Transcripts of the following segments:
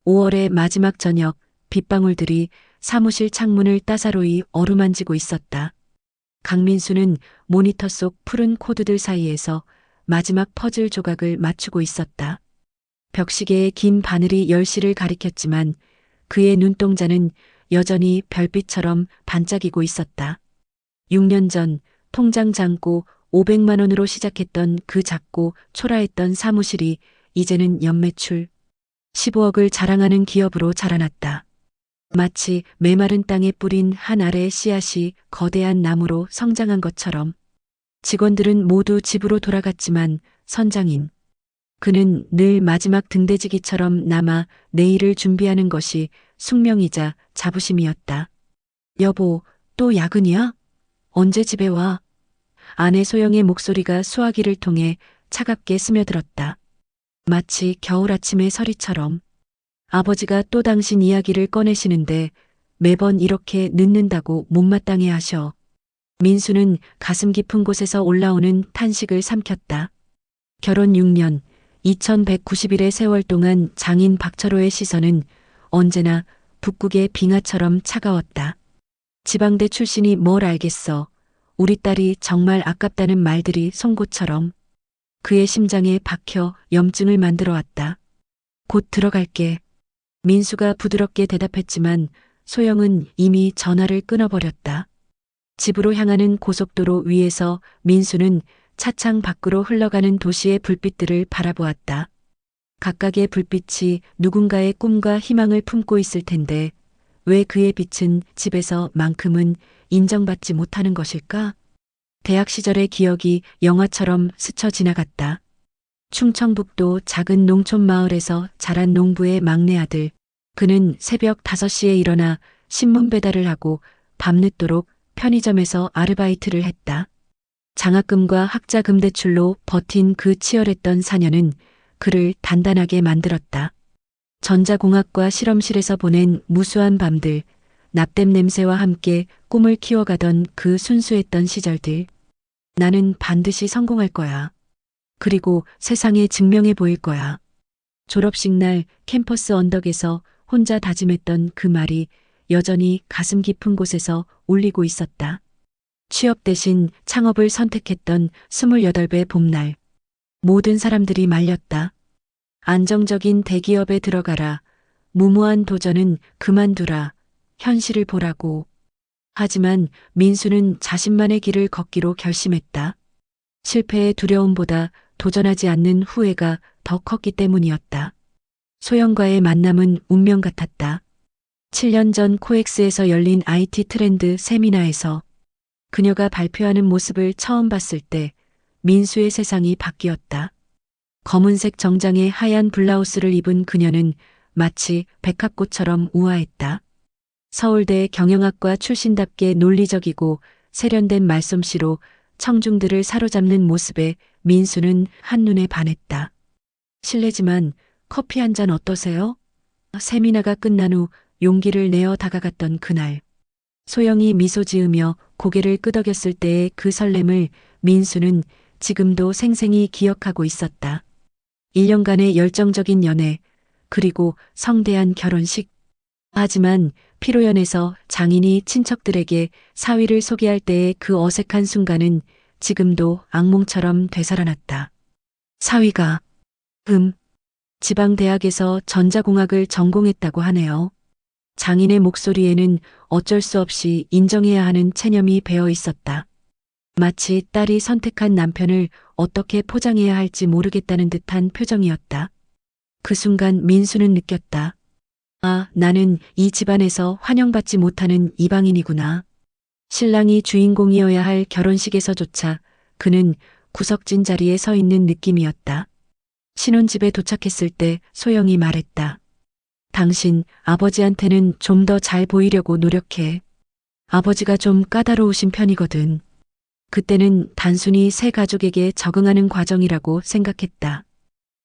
5월의 마지막 저녁, 빗방울들이 사무실 창문을 따사로이 어루만지고 있었다. 강민수는 모니터 속 푸른 코드들 사이에서 마지막 퍼즐 조각을 맞추고 있었다. 벽시계의 긴 바늘이 10시를 가리켰지만 그의 눈동자는 여전히 별빛처럼 반짝이고 있었다. 6년 전 통장 잔고 500만 원으로 시작했던 그 작고 초라했던 사무실이 이제는 연매출 15억을 자랑하는 기업으로 자라났다. 마치 메마른 땅에 뿌린 한 알의 씨앗이 거대한 나무로 성장한 것처럼 직원들은 모두 집으로 돌아갔지만 선장인 그는 늘 마지막 등대지기처럼 남아 내일을 준비하는 것이 숙명이자 자부심이었다. 여보, 또 야근이야? 언제 집에 와? 아내 소영의 목소리가 수화기를 통해 차갑게 스며들었다. 마치 겨울 아침의 서리처럼. 아버지가 또 당신 이야기를 꺼내시는데 매번 이렇게 늦는다고 못마땅해 하셔. 민수는 가슴 깊은 곳에서 올라오는 탄식을 삼켰다. 결혼 6년, 2190일의 세월 동안 장인 박철호의 시선은 언제나 북극의 빙하처럼 차가웠다. 지방대 출신이 뭘 알겠어. 우리 딸이 정말 아깝다는 말들이 송곳처럼 그의 심장에 박혀 염증을 만들어 왔다. 곧 들어갈게. 민수가 부드럽게 대답했지만 소영은 이미 전화를 끊어버렸다. 집으로 향하는 고속도로 위에서 민수는 차창 밖으로 흘러가는 도시의 불빛들을 바라보았다. 각각의 불빛이 누군가의 꿈과 희망을 품고 있을 텐데 왜 그의 빛은 집에서만큼은 인정받지 못하는 것일까? 대학 시절의 기억이 영화처럼 스쳐 지나갔다. 충청북도 작은 농촌 마을에서 자란 농부의 막내 아들. 그는 새벽 5시에 일어나 신문 배달을 하고 밤늦도록 편의점에서 아르바이트를 했다. 장학금과 학자금 대출로 버틴 그 치열했던 4년은 그를 단단하게 만들었다. 전자공학과 실험실에서 보낸 무수한 밤들, 납땜 냄새와 함께 꿈을 키워가던 그 순수했던 시절들. 나는 반드시 성공할 거야. 그리고 세상에 증명해 보일 거야. 졸업식 날 캠퍼스 언덕에서 혼자 다짐했던 그 말이 여전히 가슴 깊은 곳에서 울리고 있었다. 취업 대신 창업을 선택했던 28배 봄날. 모든 사람들이 말렸다. 안정적인 대기업에 들어가라. 무모한 도전은 그만두라. 현실을 보라고. 하지만 민수는 자신만의 길을 걷기로 결심했다. 실패의 두려움보다 도전하지 않는 후회가 더 컸기 때문이었다. 소영과의 만남은 운명 같았다. 7년 전 코엑스에서 열린 IT 트렌드 세미나에서 그녀가 발표하는 모습을 처음 봤을 때 민수의 세상이 바뀌었다. 검은색 정장에 하얀 블라우스를 입은 그녀는 마치 백합꽃처럼 우아했다. 서울대 경영학과 출신답게 논리적이고 세련된 말솜씨로 청중들을 사로잡는 모습에 민수는 한눈에 반했다. 실례지만 커피 한 잔 어떠세요? 세미나가 끝난 후 용기를 내어 다가갔던 그날. 소영이 미소 지으며 고개를 끄덕였을 때의 그 설렘을 민수는 지금도 생생히 기억하고 있었다. 1년간의 열정적인 연애, 그리고 성대한 결혼식. 하지만 피로연에서 장인이 친척들에게 사위를 소개할 때의 그 어색한 순간은 지금도 악몽처럼 되살아났다. 사위가 지방대학에서 전자공학을 전공했다고 하네요. 장인의 목소리에는 어쩔 수 없이 인정해야 하는 체념이 배어 있었다. 마치 딸이 선택한 남편을 어떻게 포장해야 할지 모르겠다는 듯한 표정이었다. 그 순간 민수는 느꼈다. 아, 나는 이 집안에서 환영받지 못하는 이방인이구나. 신랑이 주인공이어야 할 결혼식에서조차 그는 구석진 자리에 서 있는 느낌이었다. 신혼집에 도착했을 때 소영이 말했다. 당신 아버지한테는 좀 더 잘 보이려고 노력해. 아버지가 좀 까다로우신 편이거든. 그때는 단순히 새 가족에게 적응하는 과정이라고 생각했다.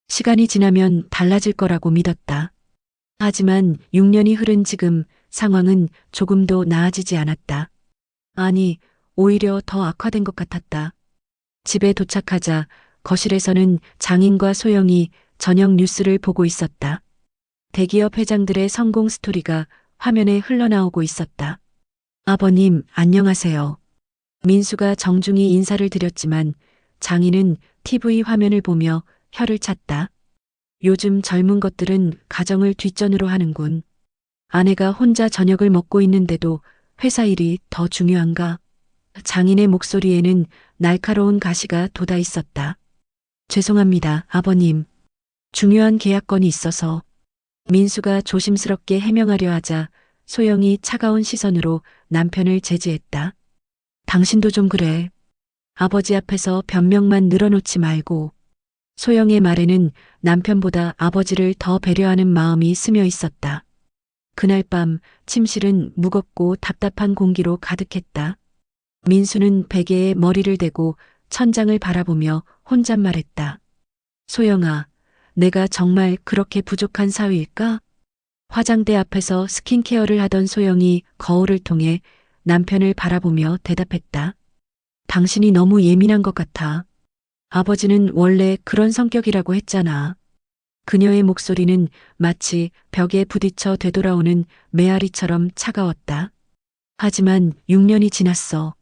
시간이 지나면 달라질 거라고 믿었다. 하지만 6년이 흐른 지금 상황은 조금도 나아지지 않았다. 아니, 오히려 더 악화된 것 같았다. 집에 도착하자 거실에서는 장인과 소영이 저녁 뉴스를 보고 있었다. 대기업 회장들의 성공 스토리가 화면에 흘러나오고 있었다. 아버님, 안녕하세요. 민수가 정중히 인사를 드렸지만 장인은 TV 화면을 보며 혀를 찼다. 요즘 젊은 것들은 가정을 뒷전으로 하는군. 아내가 혼자 저녁을 먹고 있는데도 회사 일이 더 중요한가? 장인의 목소리에는 날카로운 가시가 돋아 있었다. 죄송합니다, 아버님. 중요한 계약건이 있어서. 민수가 조심스럽게 해명하려 하자 소영이 차가운 시선으로 남편을 제지했다. 당신도 좀 그래. 아버지 앞에서 변명만 늘어놓지 말고. 소영의 말에는 남편보다 아버지를 더 배려하는 마음이 스며 있었다. 그날 밤 침실은 무겁고 답답한 공기로 가득했다. 민수는 베개에 머리를 대고 천장을 바라보며 혼잣말했다. 소영아, 내가 정말 그렇게 부족한 사위일까? 화장대 앞에서 스킨케어를 하던 소영이 거울을 통해 남편을 바라보며 대답했다. 당신이 너무 예민한 것 같아. 아버지는 원래 그런 성격이라고 했잖아. 그녀의 목소리는 마치 벽에 부딪혀 되돌아오는 메아리처럼 차가웠다. 하지만 6년이 지났어.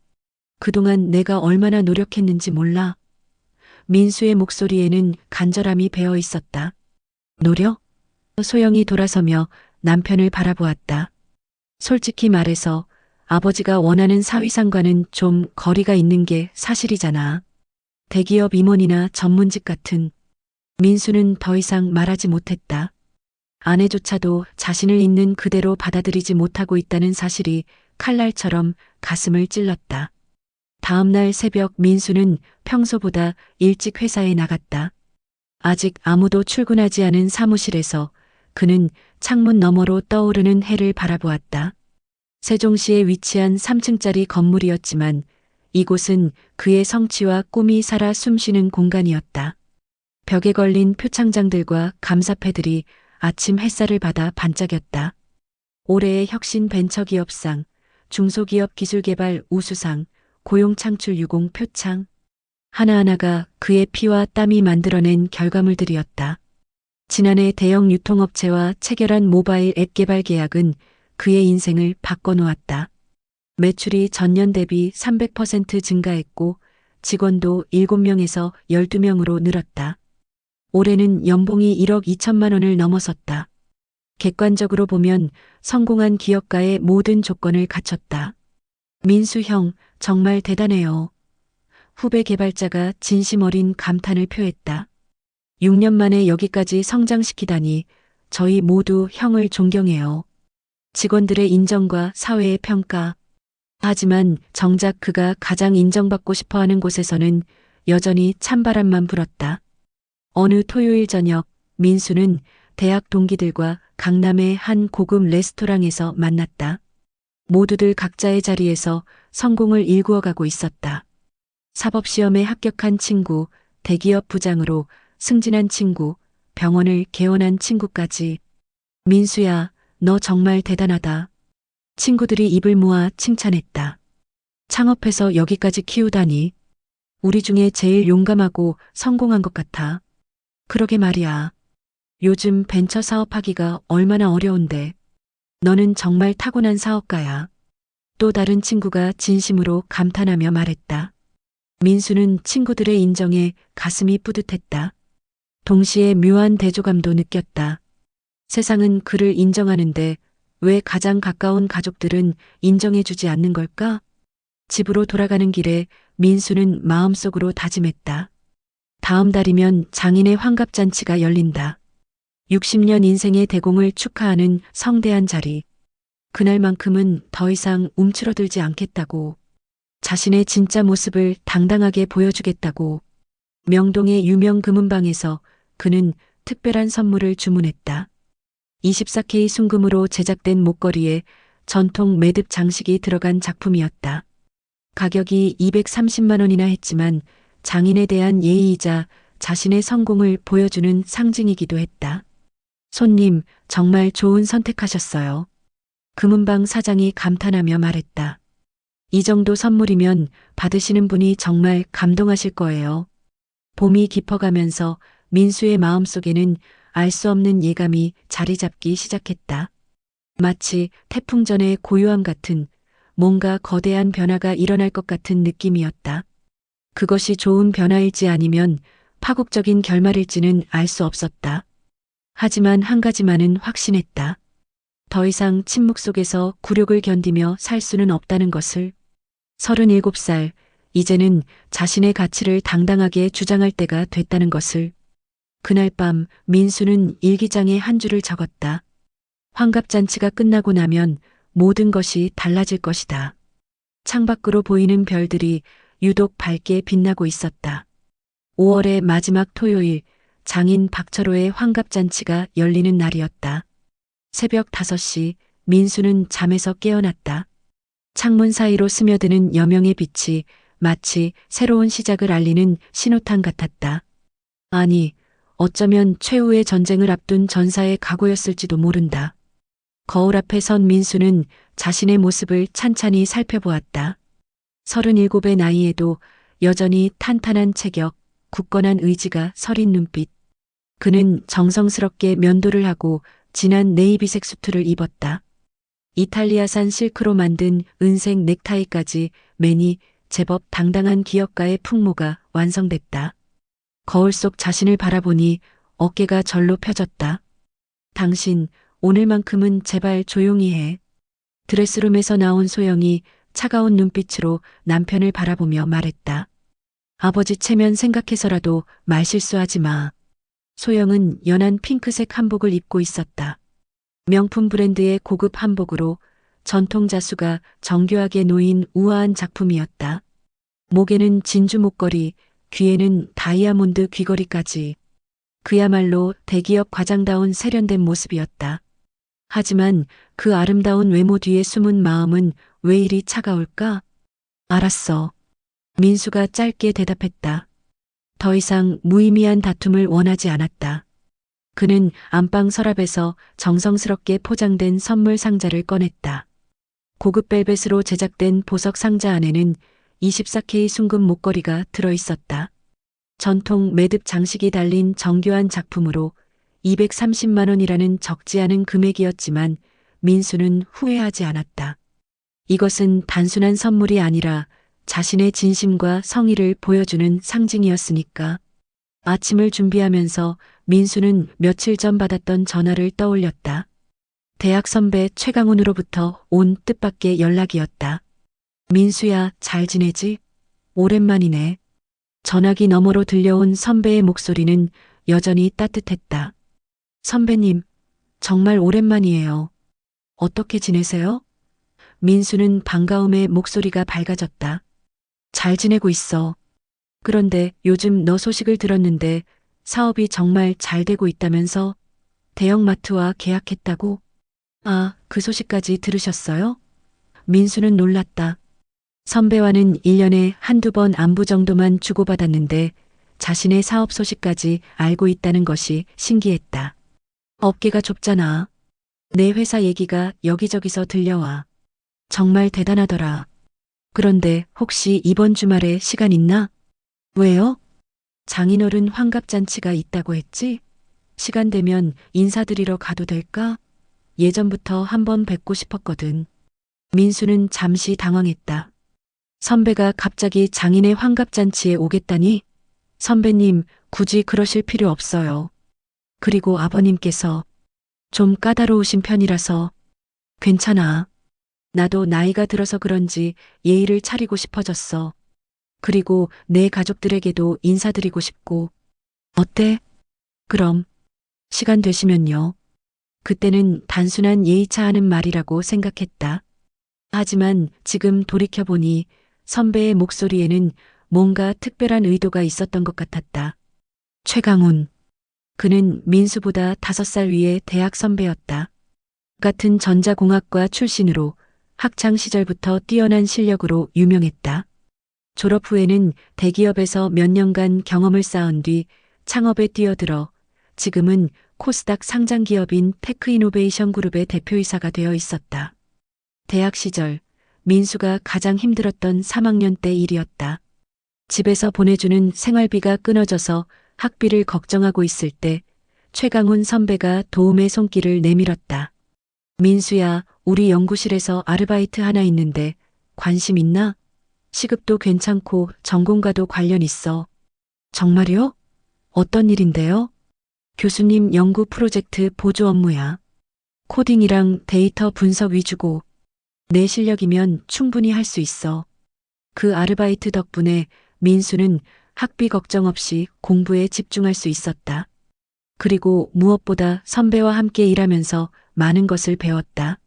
그동안 내가 얼마나 노력했는지 몰라. 민수의 목소리에는 간절함이 배어 있었다. 노력? 소영이 돌아서며 남편을 바라보았다. 솔직히 말해서 아버지가 원하는 사위상과는 좀 거리가 있는 게 사실이잖아. 대기업 임원이나 전문직 같은. 민수는 더 이상 말하지 못했다. 아내조차도 자신을 있는 그대로 받아들이지 못하고 있다는 사실이 칼날처럼 가슴을 찔렀다. 다음 날 새벽 민수는 평소보다 일찍 회사에 나갔다. 아직 아무도 출근하지 않은 사무실에서 그는 창문 너머로 떠오르는 해를 바라보았다. 세종시에 위치한 3층짜리 건물이었지만 이곳은 그의 성취와 꿈이 살아 숨쉬는 공간이었다. 벽에 걸린 표창장들과 감사패들이 아침 햇살을 받아 반짝였다. 올해의 혁신 벤처기업상, 중소기업 기술개발 우수상, 고용창출 유공 표창. 하나하나가 그의 피와 땀이 만들어낸 결과물들이었다. 지난해 대형 유통업체와 체결한 모바일 앱 개발 계약은 그의 인생을 바꿔놓았다. 매출이 전년 대비 300% 증가했고 직원도 7명에서 12명으로 늘었다. 올해는 연봉이 1억 2천만 원을 넘어섰다. 객관적으로 보면 성공한 기업가의 모든 조건을 갖췄다. 민수 형, 정말 대단해요. 후배 개발자가 진심 어린 감탄을 표했다. 6년 만에 여기까지 성장시키다니 저희 모두 형을 존경해요. 직원들의 인정과 사회의 평가. 하지만 정작 그가 가장 인정받고 싶어하는 곳에서는 여전히 찬바람만 불었다. 어느 토요일 저녁 민수는 대학 동기들과 강남의 한 고급 레스토랑에서 만났다. 모두들 각자의 자리에서 성공을 일구어가고 있었다. 사법시험에 합격한 친구, 대기업 부장으로 승진한 친구, 병원을 개원한 친구까지. 민수야, 너 정말 대단하다. 친구들이 입을 모아 칭찬했다. 창업해서 여기까지 키우다니. 우리 중에 제일 용감하고 성공한 것 같아. 그러게 말이야. 요즘 벤처 사업하기가 얼마나 어려운데. 너는 정말 타고난 사업가야. 또 다른 친구가 진심으로 감탄하며 말했다. 민수는 친구들의 인정에 가슴이 뿌듯했다. 동시에 묘한 대조감도 느꼈다. 세상은 그를 인정하는데 왜 가장 가까운 가족들은 인정해주지 않는 걸까? 집으로 돌아가는 길에 민수는 마음속으로 다짐했다. 다음 달이면 장인의 환갑잔치가 열린다. 60년 인생의 대공을 축하하는 성대한 자리. 그날만큼은 더 이상 움츠러들지 않겠다고. 자신의 진짜 모습을 당당하게 보여주겠다고. 명동의 유명 금은방에서 그는 특별한 선물을 주문했다. 24K 순금으로 제작된 목걸이에 전통 매듭 장식이 들어간 작품이었다. 가격이 230만 원이나 했지만 장인에 대한 예의이자 자신의 성공을 보여주는 상징이기도 했다. 손님, 정말 좋은 선택하셨어요. 금은방 사장이 감탄하며 말했다. 이 정도 선물이면 받으시는 분이 정말 감동하실 거예요. 봄이 깊어가면서 민수의 마음속에는 알 수 없는 예감이 자리 잡기 시작했다. 마치 태풍 전의 고요함 같은 뭔가 거대한 변화가 일어날 것 같은 느낌이었다. 그것이 좋은 변화일지 아니면 파국적인 결말일지는 알 수 없었다. 하지만 한 가지만은 확신했다. 더 이상 침묵 속에서 굴욕을 견디며 살 수는 없다는 것을. 37살, 이제는 자신의 가치를 당당하게 주장할 때가 됐다는 것을. 그날 밤 민수는 일기장에 한 줄을 적었다. 환갑잔치가 끝나고 나면 모든 것이 달라질 것이다. 창밖으로 보이는 별들이 유독 밝게 빛나고 있었다. 5월의 마지막 토요일, 장인 박철호의 환갑잔치가 열리는 날이었다. 새벽 5시, 민수는 잠에서 깨어났다. 창문 사이로 스며드는 여명의 빛이 마치 새로운 시작을 알리는 신호탄 같았다. 아니, 어쩌면 최후의 전쟁을 앞둔 전사의 각오였을지도 모른다. 거울 앞에 선 민수는 자신의 모습을 찬찬히 살펴보았다. 37의 나이에도 여전히 탄탄한 체격, 굳건한 의지가 서린 눈빛. 그는 정성스럽게 면도를 하고 진한 네이비색 수트를 입었다. 이탈리아산 실크로 만든 은색 넥타이까지 매니 제법 당당한 기업가의 풍모가 완성됐다. 거울 속 자신을 바라보니 어깨가 절로 펴졌다. 당신, 오늘만큼은 제발 조용히 해. 드레스룸에서 나온 소영이 차가운 눈빛으로 남편을 바라보며 말했다. 아버지 체면 생각해서라도 말실수하지 마. 소영은 연한 핑크색 한복을 입고 있었다. 명품 브랜드의 고급 한복으로 전통 자수가 정교하게 놓인 우아한 작품이었다. 목에는 진주 목걸이, 귀에는 다이아몬드 귀걸이까지. 그야말로 대기업 과장다운 세련된 모습이었다. 하지만 그 아름다운 외모 뒤에 숨은 마음은 왜 이리 차가울까? 알았어. 민수가 짧게 대답했다. 더 이상 무의미한 다툼을 원하지 않았다. 그는 안방 서랍에서 정성스럽게 포장된 선물 상자를 꺼냈다. 고급 벨벳으로 제작된 보석 상자 안에는 24K 순금 목걸이가 들어있었다. 전통 매듭 장식이 달린 정교한 작품으로 230만 원이라는 적지 않은 금액이었지만 민수는 후회하지 않았다. 이것은 단순한 선물이 아니라 자신의 진심과 성의를 보여주는 상징이었으니까. 아침을 준비하면서 민수는 며칠 전 받았던 전화를 떠올렸다. 대학 선배 최강훈으로부터 온 뜻밖의 연락이었다. 민수야, 잘 지내지? 오랜만이네. 전화기 너머로 들려온 선배의 목소리는 여전히 따뜻했다. 선배님, 정말 오랜만이에요. 어떻게 지내세요? 민수는 반가움에 목소리가 밝아졌다. 잘 지내고 있어. 그런데 요즘 너 소식을 들었는데 사업이 정말 잘 되고 있다면서? 대형마트와 계약했다고? 아, 그 소식까지 들으셨어요? 민수는 놀랐다. 선배와는 1년에 한두 번 안부 정도만 주고받았는데 자신의 사업 소식까지 알고 있다는 것이 신기했다. 어깨가 좁잖아. 내 회사 얘기가 여기저기서 들려와. 정말 대단하더라. 그런데 혹시 이번 주말에 시간 있나? 왜요? 장인어른 환갑잔치가 있다고 했지? 시간 되면 인사드리러 가도 될까? 예전부터 한번 뵙고 싶었거든. 민수는 잠시 당황했다. 선배가 갑자기 장인의 환갑잔치에 오겠다니? 선배님, 굳이 그러실 필요 없어요. 그리고 아버님께서 좀 까다로우신 편이라서. 괜찮아. 나도 나이가 들어서 그런지 예의를 차리고 싶어졌어. 그리고 내 가족들에게도 인사드리고 싶고. 어때? 그럼 시간 되시면요. 그때는 단순한 예의차 하는 말이라고 생각했다. 하지만 지금 돌이켜보니 선배의 목소리에는 뭔가 특별한 의도가 있었던 것 같았다. 최강훈. 그는 민수보다 5살 위의 대학 선배였다. 같은 전자공학과 출신으로 학창 시절부터 뛰어난 실력으로 유명했다. 졸업 후에는 대기업에서 몇 년간 경험을 쌓은 뒤 창업에 뛰어들어 지금은 코스닥 상장 기업인 테크이노베이션 그룹의 대표이사가 되어 있었다. 대학 시절 민수가 가장 힘들었던 3학년 때 일이었다. 집에서 보내주는 생활비가 끊어져서 학비를 걱정하고 있을 때 최강훈 선배가 도움의 손길을 내밀었다. 민수야, 우리 연구실에서 아르바이트 하나 있는데 관심 있나? 시급도 괜찮고 전공과도 관련 있어. 정말요? 어떤 일인데요? 교수님 연구 프로젝트 보조 업무야. 코딩이랑 데이터 분석 위주고 내 실력이면 충분히 할 수 있어. 그 아르바이트 덕분에 민수는 학비 걱정 없이 공부에 집중할 수 있었다. 그리고 무엇보다 선배와 함께 일하면서 많은 것을 배웠다.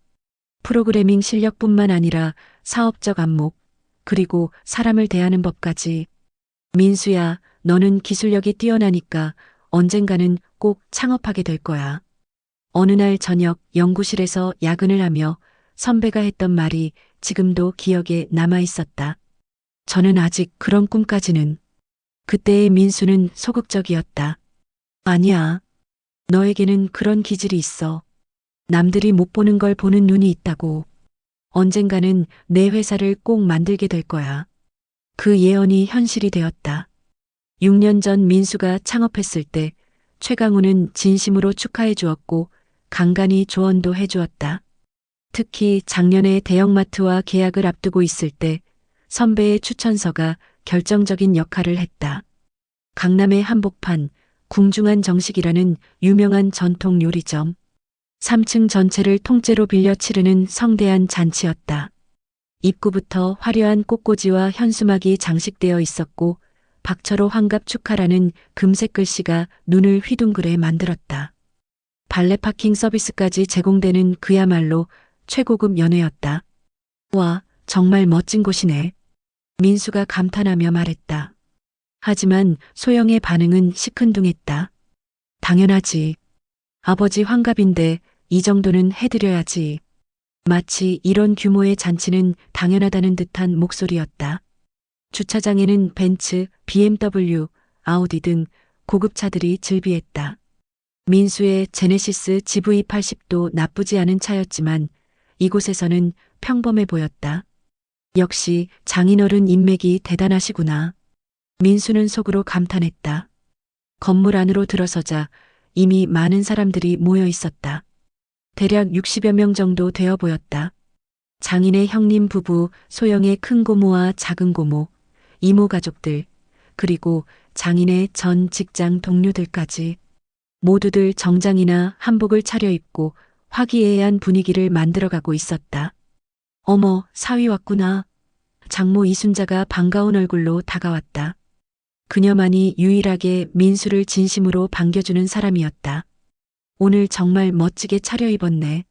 프로그래밍 실력뿐만 아니라 사업적 안목, 그리고 사람을 대하는 법까지. 민수야, 너는 기술력이 뛰어나니까 언젠가는 꼭 창업하게 될 거야. 어느 날 저녁 연구실에서 야근을 하며 선배가 했던 말이 지금도 기억에 남아 있었다. 저는 아직 그런 꿈까지는. 그때의 민수는 소극적이었다. 아니야. 너에게는 그런 기질이 있어. 남들이 못 보는 걸 보는 눈이 있다고. 언젠가는 내 회사를 꼭 만들게 될 거야. 그 예언이 현실이 되었다. 6년 전 민수가 창업했을 때 최강우는 진심으로 축하해 주었고 간간히 조언도 해 주었다. 특히 작년에 대형마트와 계약을 앞두고 있을 때 선배의 추천서가 결정적인 역할을 했다. 강남의 한복판, 궁중한 정식이라는 유명한 전통 요리점. 3층 전체를 통째로 빌려 치르는 성대한 잔치였다. 입구부터 화려한 꽃꽂이와 현수막이 장식되어 있었고 박철호 환갑 축하라는 금색 글씨가 눈을 휘둥그레 만들었다. 발레 파킹 서비스까지 제공되는 그야말로 최고급 연회였다. 와, 정말 멋진 곳이네. 민수가 감탄하며 말했다. 하지만 소영의 반응은 시큰둥했다. 당연하지. 아버지 환갑인데 이 정도는 해드려야지. 마치 이런 규모의 잔치는 당연하다는 듯한 목소리였다. 주차장에는 벤츠, BMW, 아우디 등 고급차들이 즐비했다. 민수의 제네시스 GV80도 나쁘지 않은 차였지만 이곳에서는 평범해 보였다. 역시 장인어른 인맥이 대단하시구나. 민수는 속으로 감탄했다. 건물 안으로 들어서자 이미 많은 사람들이 모여 있었다. 대략 60여 명 정도 되어 보였다. 장인의 형님 부부, 소영의 큰 고모와 작은 고모, 이모 가족들, 그리고 장인의 전 직장 동료들까지. 모두들 정장이나 한복을 차려입고 화기애애한 분위기를 만들어가고 있었다. 어머, 사위 왔구나. 장모 이순자가 반가운 얼굴로 다가왔다. 그녀만이 유일하게 민수를 진심으로 반겨주는 사람이었다. 오늘 정말 멋지게 차려입었네.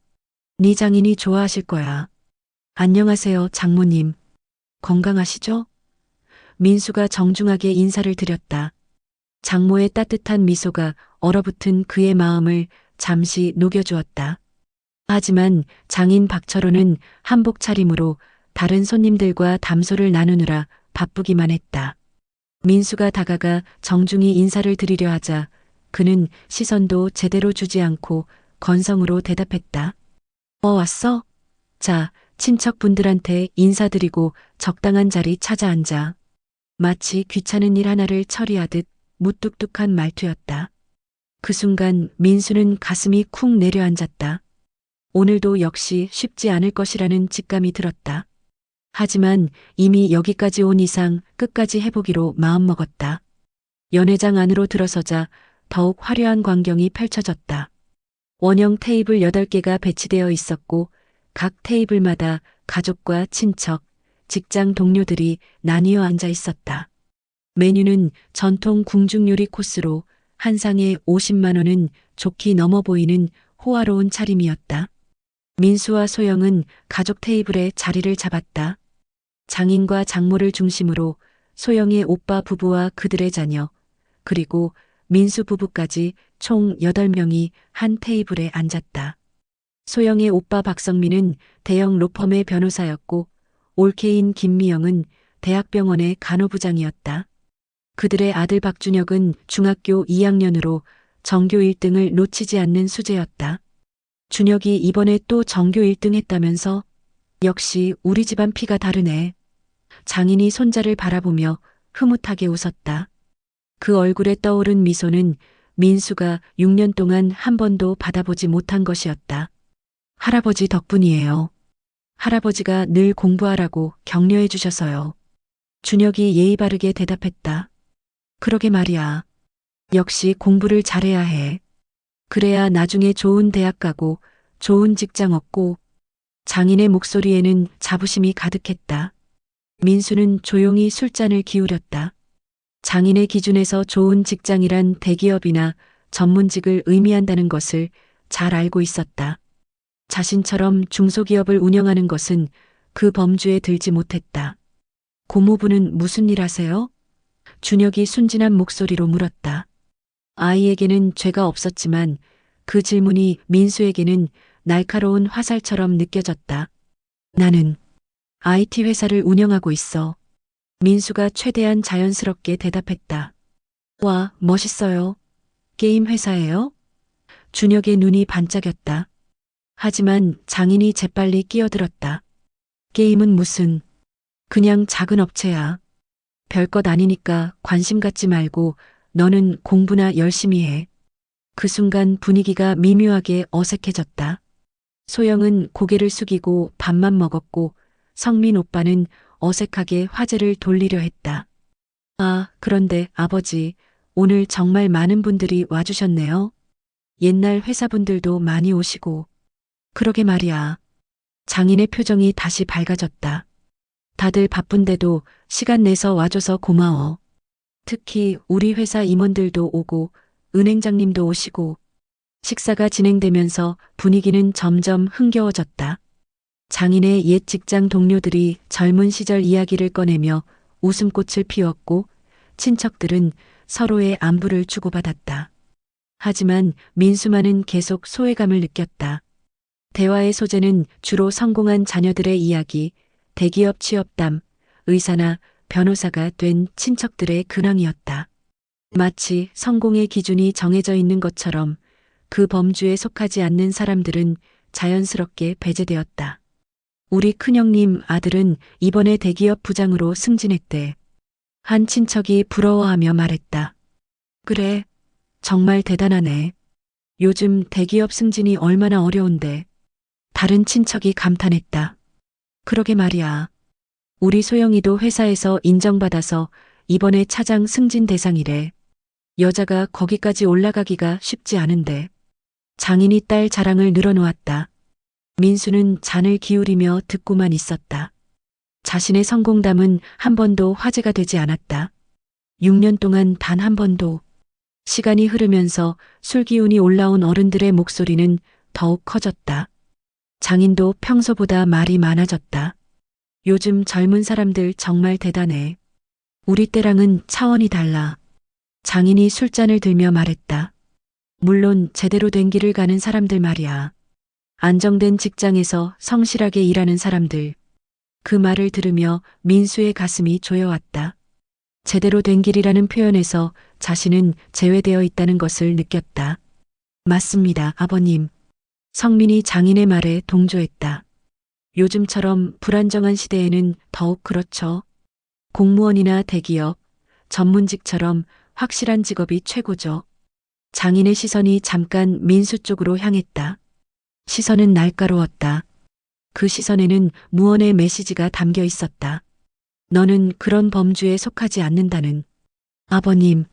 네 장인이 좋아하실 거야. 안녕하세요, 장모님. 건강하시죠? 민수가 정중하게 인사를 드렸다. 장모의 따뜻한 미소가 얼어붙은 그의 마음을 잠시 녹여주었다. 하지만 장인 박철호는 한복 차림으로 다른 손님들과 담소를 나누느라 바쁘기만 했다. 민수가 다가가 정중히 인사를 드리려 하자 그는 시선도 제대로 주지 않고 건성으로 대답했다. 왔어? 자, 친척분들한테 인사드리고 적당한 자리 찾아 앉아. 마치 귀찮은 일 하나를 처리하듯 무뚝뚝한 말투였다. 그 순간 민수는 가슴이 쿵 내려앉았다. 오늘도 역시 쉽지 않을 것이라는 직감이 들었다. 하지만 이미 여기까지 온 이상 끝까지 해보기로 마음먹었다. 연회장 안으로 들어서자 더욱 화려한 광경이 펼쳐졌다. 원형 테이블 8개가 배치되어 있었고 각 테이블마다 가족과 친척, 직장 동료들이 나뉘어 앉아 있었다. 메뉴는 전통 궁중요리 코스로 한 상에 50만 원은 좋게 넘어 보이는 호화로운 차림이었다. 민수와 소영은 가족 테이블에 자리를 잡았다. 장인과 장모를 중심으로 소영의 오빠 부부와 그들의 자녀, 그리고 민수 부부까지 총 8명이 한 테이블에 앉았다. 소영의 오빠 박성민은 대형 로펌의 변호사였고 올케인 김미영은 대학병원의 간호부장이었다. 그들의 아들 박준혁은 중학교 2학년으로 전교 1등을 놓치지 않는 수재였다. 준혁이 이번에 또 전교 1등 했다면서? 역시 우리 집안 피가 다르네. 장인이 손자를 바라보며 흐뭇하게 웃었다. 그 얼굴에 떠오른 미소는 민수가 6년 동안 한 번도 받아보지 못한 것이었다. 할아버지 덕분이에요. 할아버지가 늘 공부하라고 격려해 주셔서요. 준혁이 예의 바르게 대답했다. 그러게 말이야. 역시 공부를 잘해야 해. 그래야 나중에 좋은 대학 가고 좋은 직장 얻고. 장인의 목소리에는 자부심이 가득했다. 민수는 조용히 술잔을 기울였다. 장인의 기준에서 좋은 직장이란 대기업이나 전문직을 의미한다는 것을 잘 알고 있었다. 자신처럼 중소기업을 운영하는 것은 그 범주에 들지 못했다. 고모부는 무슨 일 하세요? 준혁이 순진한 목소리로 물었다. 아이에게는 죄가 없었지만 그 질문이 민수에게는 날카로운 화살처럼 느껴졌다. 나는 IT 회사를 운영하고 있어. 민수가 최대한 자연스럽게 대답했다. 와, 멋있어요. 게임 회사예요? 준혁의 눈이 반짝였다. 하지만 장인이 재빨리 끼어들었다. 게임은 무슨, 그냥 작은 업체야. 별것 아니니까 관심 갖지 말고 너는 공부나 열심히 해. 그 순간 분위기가 미묘하게 어색해졌다. 소영은 고개를 숙이고 밥만 먹었고 성민 오빠는 어색하게 화제를 돌리려 했다. 아, 그런데 아버지, 오늘 정말 많은 분들이 와주셨네요. 옛날 회사분들도 많이 오시고. 그러게 말이야. 장인의 표정이 다시 밝아졌다. 다들 바쁜데도 시간 내서 와줘서 고마워. 특히 우리 회사 임원들도 오고 은행장님도 오시고. 식사가 진행되면서 분위기는 점점 흥겨워졌다. 장인의 옛 직장 동료들이 젊은 시절 이야기를 꺼내며 웃음꽃을 피웠고 친척들은 서로의 안부를 주고받았다. 하지만 민수만은 계속 소외감을 느꼈다. 대화의 소재는 주로 성공한 자녀들의 이야기, 대기업 취업담, 의사나 변호사가 된 친척들의 근황이었다. 마치 성공의 기준이 정해져 있는 것처럼 그 범주에 속하지 않는 사람들은 자연스럽게 배제되었다. 우리 큰형님 아들은 이번에 대기업 부장으로 승진했대. 한 친척이 부러워하며 말했다. 그래, 정말 대단하네. 요즘 대기업 승진이 얼마나 어려운데. 다른 친척이 감탄했다. 그러게 말이야. 우리 소영이도 회사에서 인정받아서 이번에 차장 승진 대상이래. 여자가 거기까지 올라가기가 쉽지 않은데. 장인이 딸 자랑을 늘어놓았다. 민수는 잔을 기울이며 듣고만 있었다. 자신의 성공담은 한 번도 화제가 되지 않았다. 6년 동안 단 한 번도. 시간이 흐르면서 술기운이 올라온 어른들의 목소리는 더욱 커졌다. 장인도 평소보다 말이 많아졌다. 요즘 젊은 사람들 정말 대단해. 우리 때랑은 차원이 달라. 장인이 술잔을 들며 말했다. 물론 제대로 된 길을 가는 사람들 말이야. 안정된 직장에서 성실하게 일하는 사람들. 그 말을 들으며 민수의 가슴이 조여왔다. 제대로 된 길이라는 표현에서 자신은 제외되어 있다는 것을 느꼈다. 맞습니다, 아버님. 성민이 장인의 말에 동조했다. 요즘처럼 불안정한 시대에는 더욱 그렇죠. 공무원이나 대기업, 전문직처럼 확실한 직업이 최고죠. 장인의 시선이 잠깐 민수 쪽으로 향했다. 시선은 날카로웠다. 그 시선에는 무언의 메시지가 담겨 있었다. 너는 그런 범주에 속하지 않는다는. 아버님.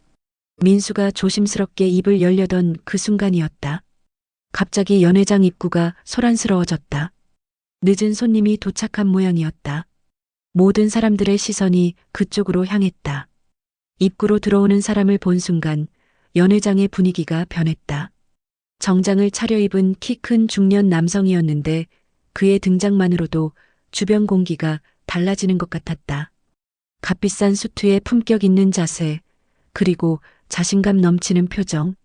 민수가 조심스럽게 입을 열려던 그 순간이었다. 갑자기 연회장 입구가 소란스러워졌다. 늦은 손님이 도착한 모양이었다. 모든 사람들의 시선이 그쪽으로 향했다. 입구로 들어오는 사람을 본 순간 연회장의 분위기가 변했다. 정장을 차려입은 키 큰 중년 남성이었는데 그의 등장만으로도 주변 공기가 달라지는 것 같았다. 값비싼 수트에 품격 있는 자세, 그리고 자신감 넘치는 표정.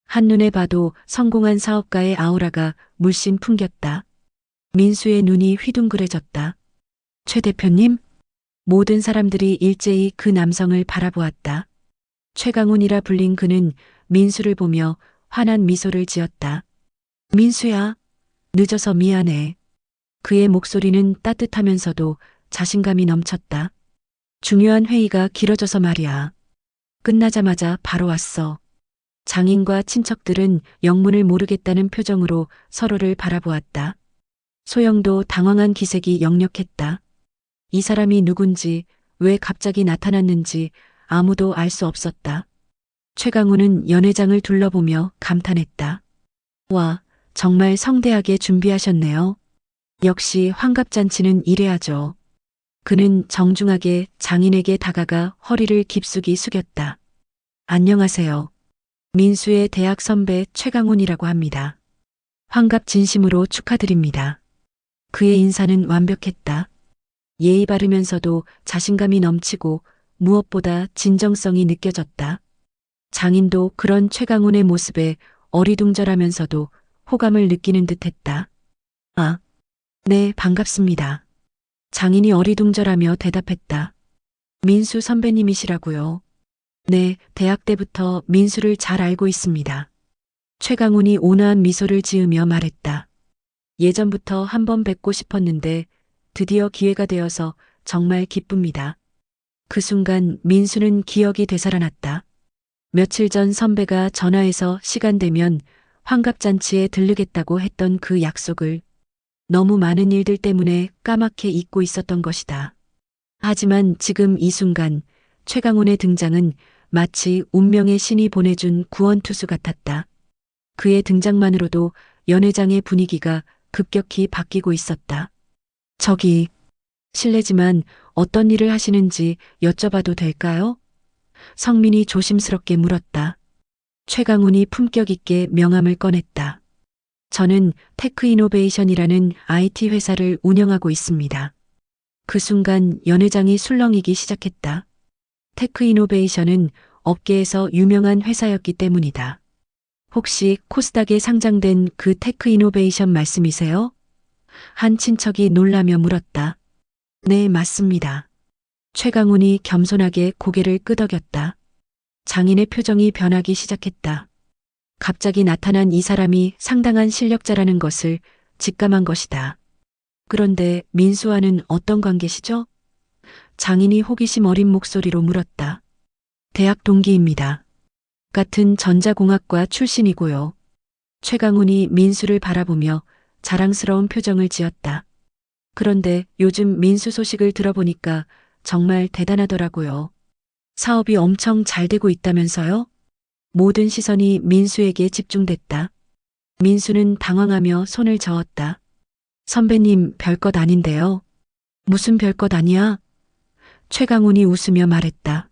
한눈에 봐도 성공한 사업가의 아우라가 물씬 풍겼다. 민수의 눈이 휘둥그레졌다. 최 대표님? 모든 사람들이 일제히 그 남성을 바라보았다. 최강훈이라 불린 그는 민수를 보며 환한 미소를 지었다. 민수야, 늦어서 미안해. 그의 목소리는 따뜻하면서도 자신감이 넘쳤다. 중요한 회의가 길어져서 말이야. 끝나자마자 바로 왔어. 장인과 친척들은 영문을 모르겠다는 표정으로 서로를 바라보았다. 소영도 당황한 기색이 역력했다. 이 사람이 누군지, 왜 갑자기 나타났는지 아무도 알 수 없었다. 최강우는 연회장을 둘러보며 감탄했다. 와, 정말 성대하게 준비하셨네요. 역시 환갑잔치는 이래야죠. 그는 정중하게 장인에게 다가가 허리를 깊숙이 숙였다. 안녕하세요. 민수의 대학 선배 최강훈이라고 합니다. 환갑 진심으로 축하드립니다. 그의 인사는 완벽했다. 예의 바르면서도 자신감이 넘치고 무엇보다 진정성이 느껴졌다. 장인도 그런 최강훈의 모습에 어리둥절하면서도 호감을 느끼는 듯했다. 아, 네, 반갑습니다. 장인이 어리둥절하며 대답했다. 민수 선배님이시라고요. 네, 대학 때부터 민수를 잘 알고 있습니다. 최강훈이 온화한 미소를 지으며 말했다. 예전부터 한번 뵙고 싶었는데 드디어 기회가 되어서 정말 기쁩니다. 그 순간 민수는 기억이 되살아났다. 며칠 전 선배가 전화해서 시간 되면 환갑잔치에 들르겠다고 했던 그 약속을 너무 많은 일들 때문에 까맣게 잊고 있었던 것이다. 하지만 지금 이 순간 최강훈의 등장은 마치 운명의 신이 보내준 구원투수 같았다. 그의 등장만으로도 연회장의 분위기가 급격히 바뀌고 있었다. 저기, 실례지만 어떤 일을 하시는지 여쭤봐도 될까요? 성민이 조심스럽게 물었다. 최강훈이 품격 있게 명함을 꺼냈다. 저는 테크이노베이션이라는 IT 회사를 운영하고 있습니다. 그 순간 연회장이 술렁이기 시작했다. 테크이노베이션은 업계에서 유명한 회사였기 때문이다. 혹시 코스닥에 상장된 그 테크이노베이션 말씀이세요? 한 친척이 놀라며 물었다. 네, 맞습니다. 최강훈이 겸손하게 고개를 끄덕였다. 장인의 표정이 변하기 시작했다. 갑자기 나타난 이 사람이 상당한 실력자라는 것을 직감한 것이다. 그런데 민수와는 어떤 관계시죠? 장인이 호기심 어린 목소리로 물었다. 대학 동기입니다. 같은 전자공학과 출신이고요. 최강훈이 민수를 바라보며 자랑스러운 표정을 지었다. 그런데 요즘 민수 소식을 들어보니까 정말 대단하더라고요. 사업이 엄청 잘 되고 있다면서요? 모든 시선이 민수에게 집중됐다. 민수는 당황하며 손을 저었다. 선배님, 별것 아닌데요. 무슨 별것 아니야? 최강훈이 웃으며 말했다.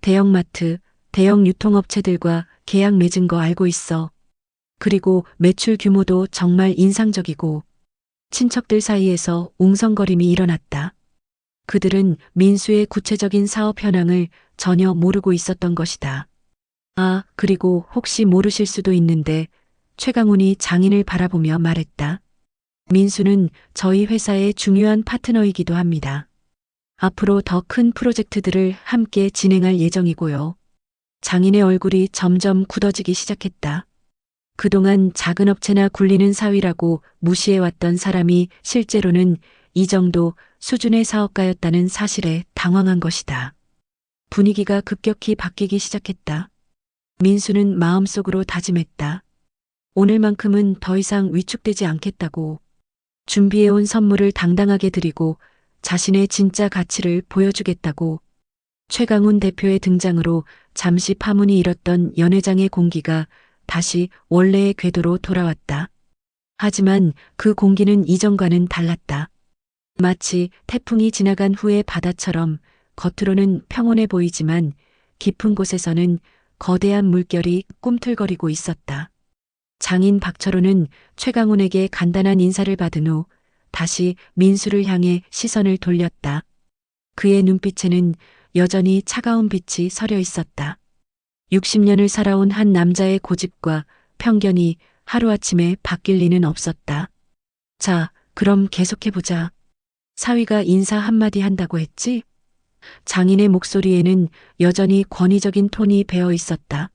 대형마트, 대형 유통업체들과 계약 맺은 거 알고 있어. 그리고 매출 규모도 정말 인상적이고 친척들 사이에서 웅성거림이 일어났다. 그들은 민수의 구체적인 사업 현황을 전혀 모르고 있었던 것이다. 아, 그리고 혹시 모르실 수도 있는데 최강훈이 장인을 바라보며 말했다. 민수는 저희 회사의 중요한 파트너이기도 합니다. 앞으로 더 큰 프로젝트들을 함께 진행할 예정이고요. 장인의 얼굴이 점점 굳어지기 시작했다. 그동안 작은 업체나 굴리는 사위라고 무시해왔던 사람이 실제로는 이 정도 수준의 사업가였다는 사실에 당황한 것이다. 분위기가 급격히 바뀌기 시작했다. 민수는 마음속으로 다짐했다. 오늘만큼은 더 이상 위축되지 않겠다고. 준비해온 선물을 당당하게 드리고 자신의 진짜 가치를 보여주겠다고. 최강훈 대표의 등장으로 잠시 파문이 일었던 연회장의 공기가 다시 원래의 궤도로 돌아왔다. 하지만 그 공기는 이전과는 달랐다. 마치 태풍이 지나간 후의 바다처럼 겉으로는 평온해 보이지만 깊은 곳에서는 거대한 물결이 꿈틀거리고 있었다. 장인 박철호는 최강훈에게 간단한 인사를 받은 후 다시 민수를 향해 시선을 돌렸다. 그의 눈빛에는 여전히 차가운 빛이 서려 있었다. 60년을 살아온 한 남자의 고집과 편견이 하루아침에 바뀔 리는 없었다. 자, 그럼 계속해보자. 사위가 인사 한마디 한다고 했지? 장인의 목소리에는 여전히 권위적인 톤이 배어 있었다.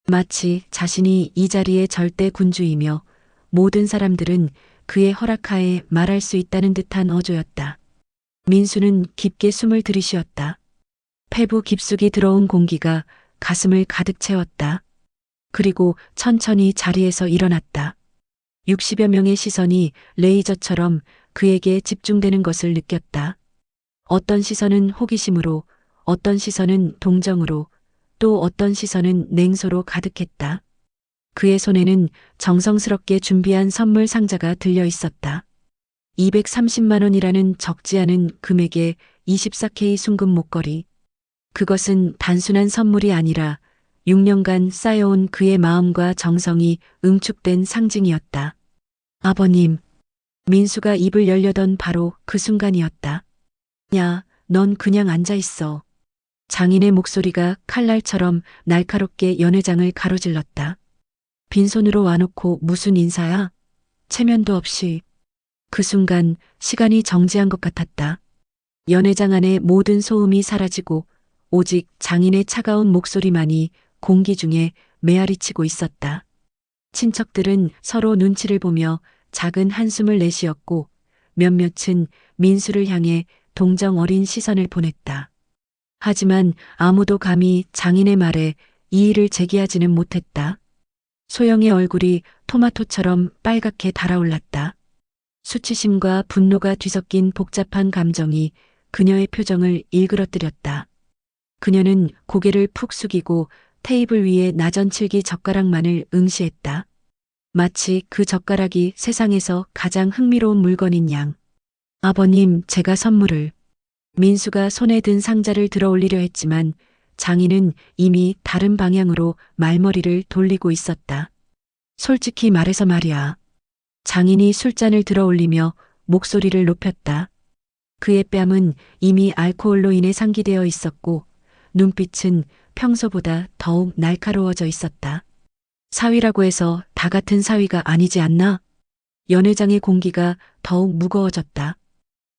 마치 자신이 이 자리의 절대 군주이며 모든 사람들은 그의 허락하에 말할 수 있다는 듯한 어조였다. 민수는 깊게 숨을 들이쉬었다. 폐부 깊숙이 들어온 공기가 가슴을 가득 채웠다. 그리고 천천히 자리에서 일어났다. 60여 명의 시선이 레이저처럼 그에게 집중되는 것을 느꼈다. 어떤 시선은 호기심으로, 어떤 시선은 동정으로, 또 어떤 시선은 냉소로 가득했다. 그의 손에는 정성스럽게 준비한 선물 상자가 들려 있었다. 230만 원이라는 적지 않은 금액의 24K 순금 목걸이. 그것은 단순한 선물이 아니라 6년간 쌓여온 그의 마음과 정성이 응축된 상징이었다. 아버님, 민수가 입을 열려던 바로 그 순간이었다. 야, 넌 그냥 앉아 있어. 장인의 목소리가 칼날처럼 날카롭게 연회장을 가로질렀다. 빈손으로 와놓고 무슨 인사야? 체면도 없이. 그 순간 시간이 정지한 것 같았다. 연회장 안의 모든 소음이 사라지고 오직 장인의 차가운 목소리만이 공기 중에 메아리치고 있었다. 친척들은 서로 눈치를 보며 작은 한숨을 내쉬었고 몇몇은 민수를 향해 동정 어린 시선을 보냈다. 하지만 아무도 감히 장인의 말에 이의를 제기하지는 못했다. 소영의 얼굴이 토마토처럼 빨갛게 달아올랐다. 수치심과 분노가 뒤섞인 복잡한 감정이 그녀의 표정을 일그러뜨렸다. 그녀는 고개를 푹 숙이고 테이블 위에 나전칠기 젓가락만을 응시했다. 마치 그 젓가락이 세상에서 가장 흥미로운 물건인 양. 아버님, 제가 선물을. 민수가 손에 든 상자를 들어 올리려 했지만 장인은 이미 다른 방향으로 말머리를 돌리고 있었다. 솔직히 말해서 말이야. 장인이 술잔을 들어 올리며 목소리를 높였다. 그의 뺨은 이미 알코올로 인해 상기되어 있었고 눈빛은 평소보다 더욱 날카로워져 있었다. 사위라고 해서 다 같은 사위가 아니지 않나? 연회장의 공기가 더욱 무거워졌다.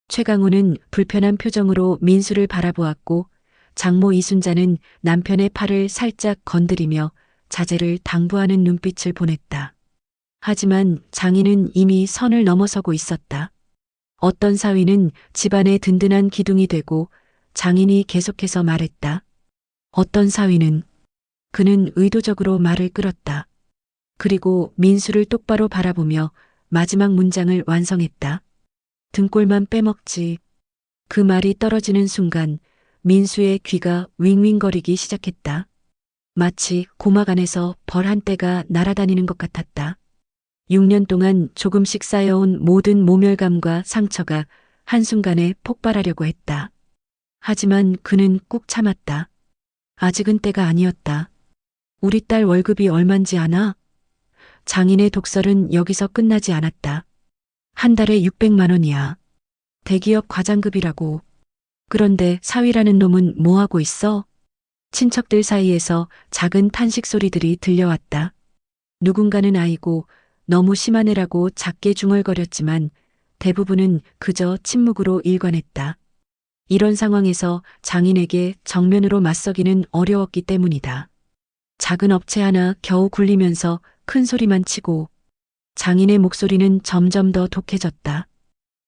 최강호는 불편한 표정으로 민수를 바라보았고 장모 이순자는 남편의 팔을 살짝 건드리며 자제를 당부하는 눈빛을 보냈다. 하지만 장인은 이미 선을 넘어서고 있었다. 어떤 사위는 집안의 든든한 기둥이 되고 장인이 계속해서 말했다. 어떤 사위는 그는 의도적으로 말을 끌었다. 그리고 민수를 똑바로 바라보며 마지막 문장을 완성했다. 등골만 빼먹지. 그 말이 떨어지는 순간 민수의 귀가 윙윙거리기 시작했다. 마치 고막 안에서 벌 한 떼가 날아다니는 것 같았다. 6년 동안 조금씩 쌓여온 모든 모멸감과 상처가 한순간에 폭발하려고 했다. 하지만 그는 꾹 참았다. 아직은 때가 아니었다. 우리 딸 월급이 얼만지 아나? 장인의 독설은 여기서 끝나지 않았다. 한 달에 600만 원이야. 대기업 과장급이라고. 그런데 사위라는 놈은 뭐하고 있어? 친척들 사이에서 작은 탄식 소리들이 들려왔다. 누군가는 아이고 너무 심한 애라고 작게 중얼거렸지만 대부분은 그저 침묵으로 일관했다. 이런 상황에서 장인에게 정면으로 맞서기는 어려웠기 때문이다. 작은 업체 하나 겨우 굴리면서 큰 소리만 치고 장인의 목소리는 점점 더 독해졌다.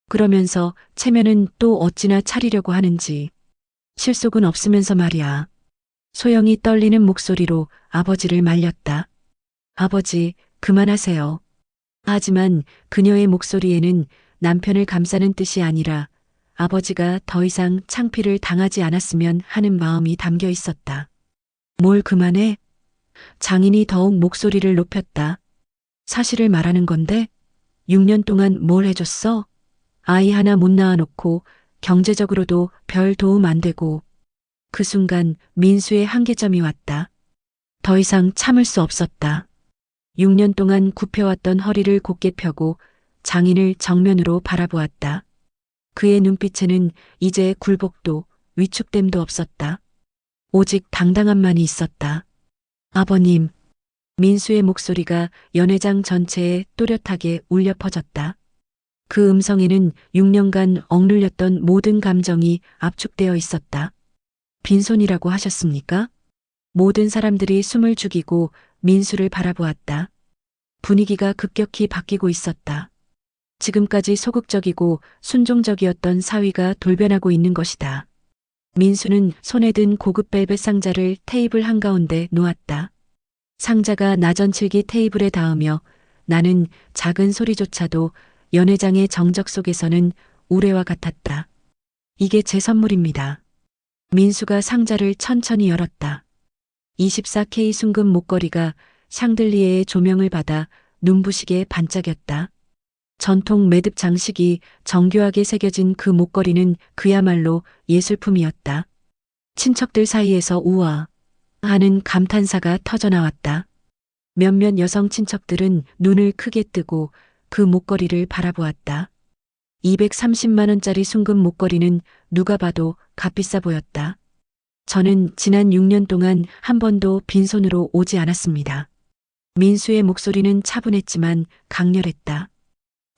그러면서 체면은 또 어찌나 차리려고 하는지. 실속은 없으면서 말이야. 소영이 떨리는 목소리로 아버지를 말렸다. 아버지, 그만하세요. 하지만 그녀의 목소리에는 남편을 감싸는 뜻이 아니라 아버지가 더 이상 창피를 당하지 않았으면 하는 마음이 담겨 있었다. 뭘 그만해? 장인이 더욱 목소리를 높였다. 사실을 말하는 건데 6년 동안 뭘 해줬어? 아이 하나 못 낳아놓고 경제적으로도 별 도움 안 되고. 그 순간 민수의 한계점이 왔다. 더 이상 참을 수 없었다. 6년 동안 굽혀왔던 허리를 곧게 펴고 장인을 정면으로 바라보았다. 그의 눈빛에는 이제 굴복도 위축됨도 없었다. 오직 당당함만이 있었다. 아버님. 민수의 목소리가 연회장 전체에 또렷하게 울려 퍼졌다. 그 음성에는 6년간 억눌렸던 모든 감정이 압축되어 있었다. 빈손이라고 하셨습니까? 모든 사람들이 숨을 죽이고 민수를 바라보았다. 분위기가 급격히 바뀌고 있었다. 지금까지 소극적이고 순종적이었던 사위가 돌변하고 있는 것이다. 민수는 손에 든 고급 벨벳 상자를 테이블 한가운데 놓았다. 상자가 나전칠기 테이블에 닿으며 나는 작은 소리조차도 연회장의 정적 속에서는 우레와 같았다. 이게 제 선물입니다. 민수가 상자를 천천히 열었다. 24K 순금 목걸이가 샹들리에의 조명을 받아 눈부시게 반짝였다. 전통 매듭 장식이 정교하게 새겨진 그 목걸이는 그야말로 예술품이었다. 친척들 사이에서 우와 하는 감탄사가 터져나왔다. 몇몇 여성 친척들은 눈을 크게 뜨고 그 목걸이를 바라보았다. 230만 원짜리 순금 목걸이는 누가 봐도 값비싸 보였다. 저는 지난 6년 동안 한 번도 빈손으로 오지 않았습니다. 민수의 목소리는 차분했지만 강렬했다.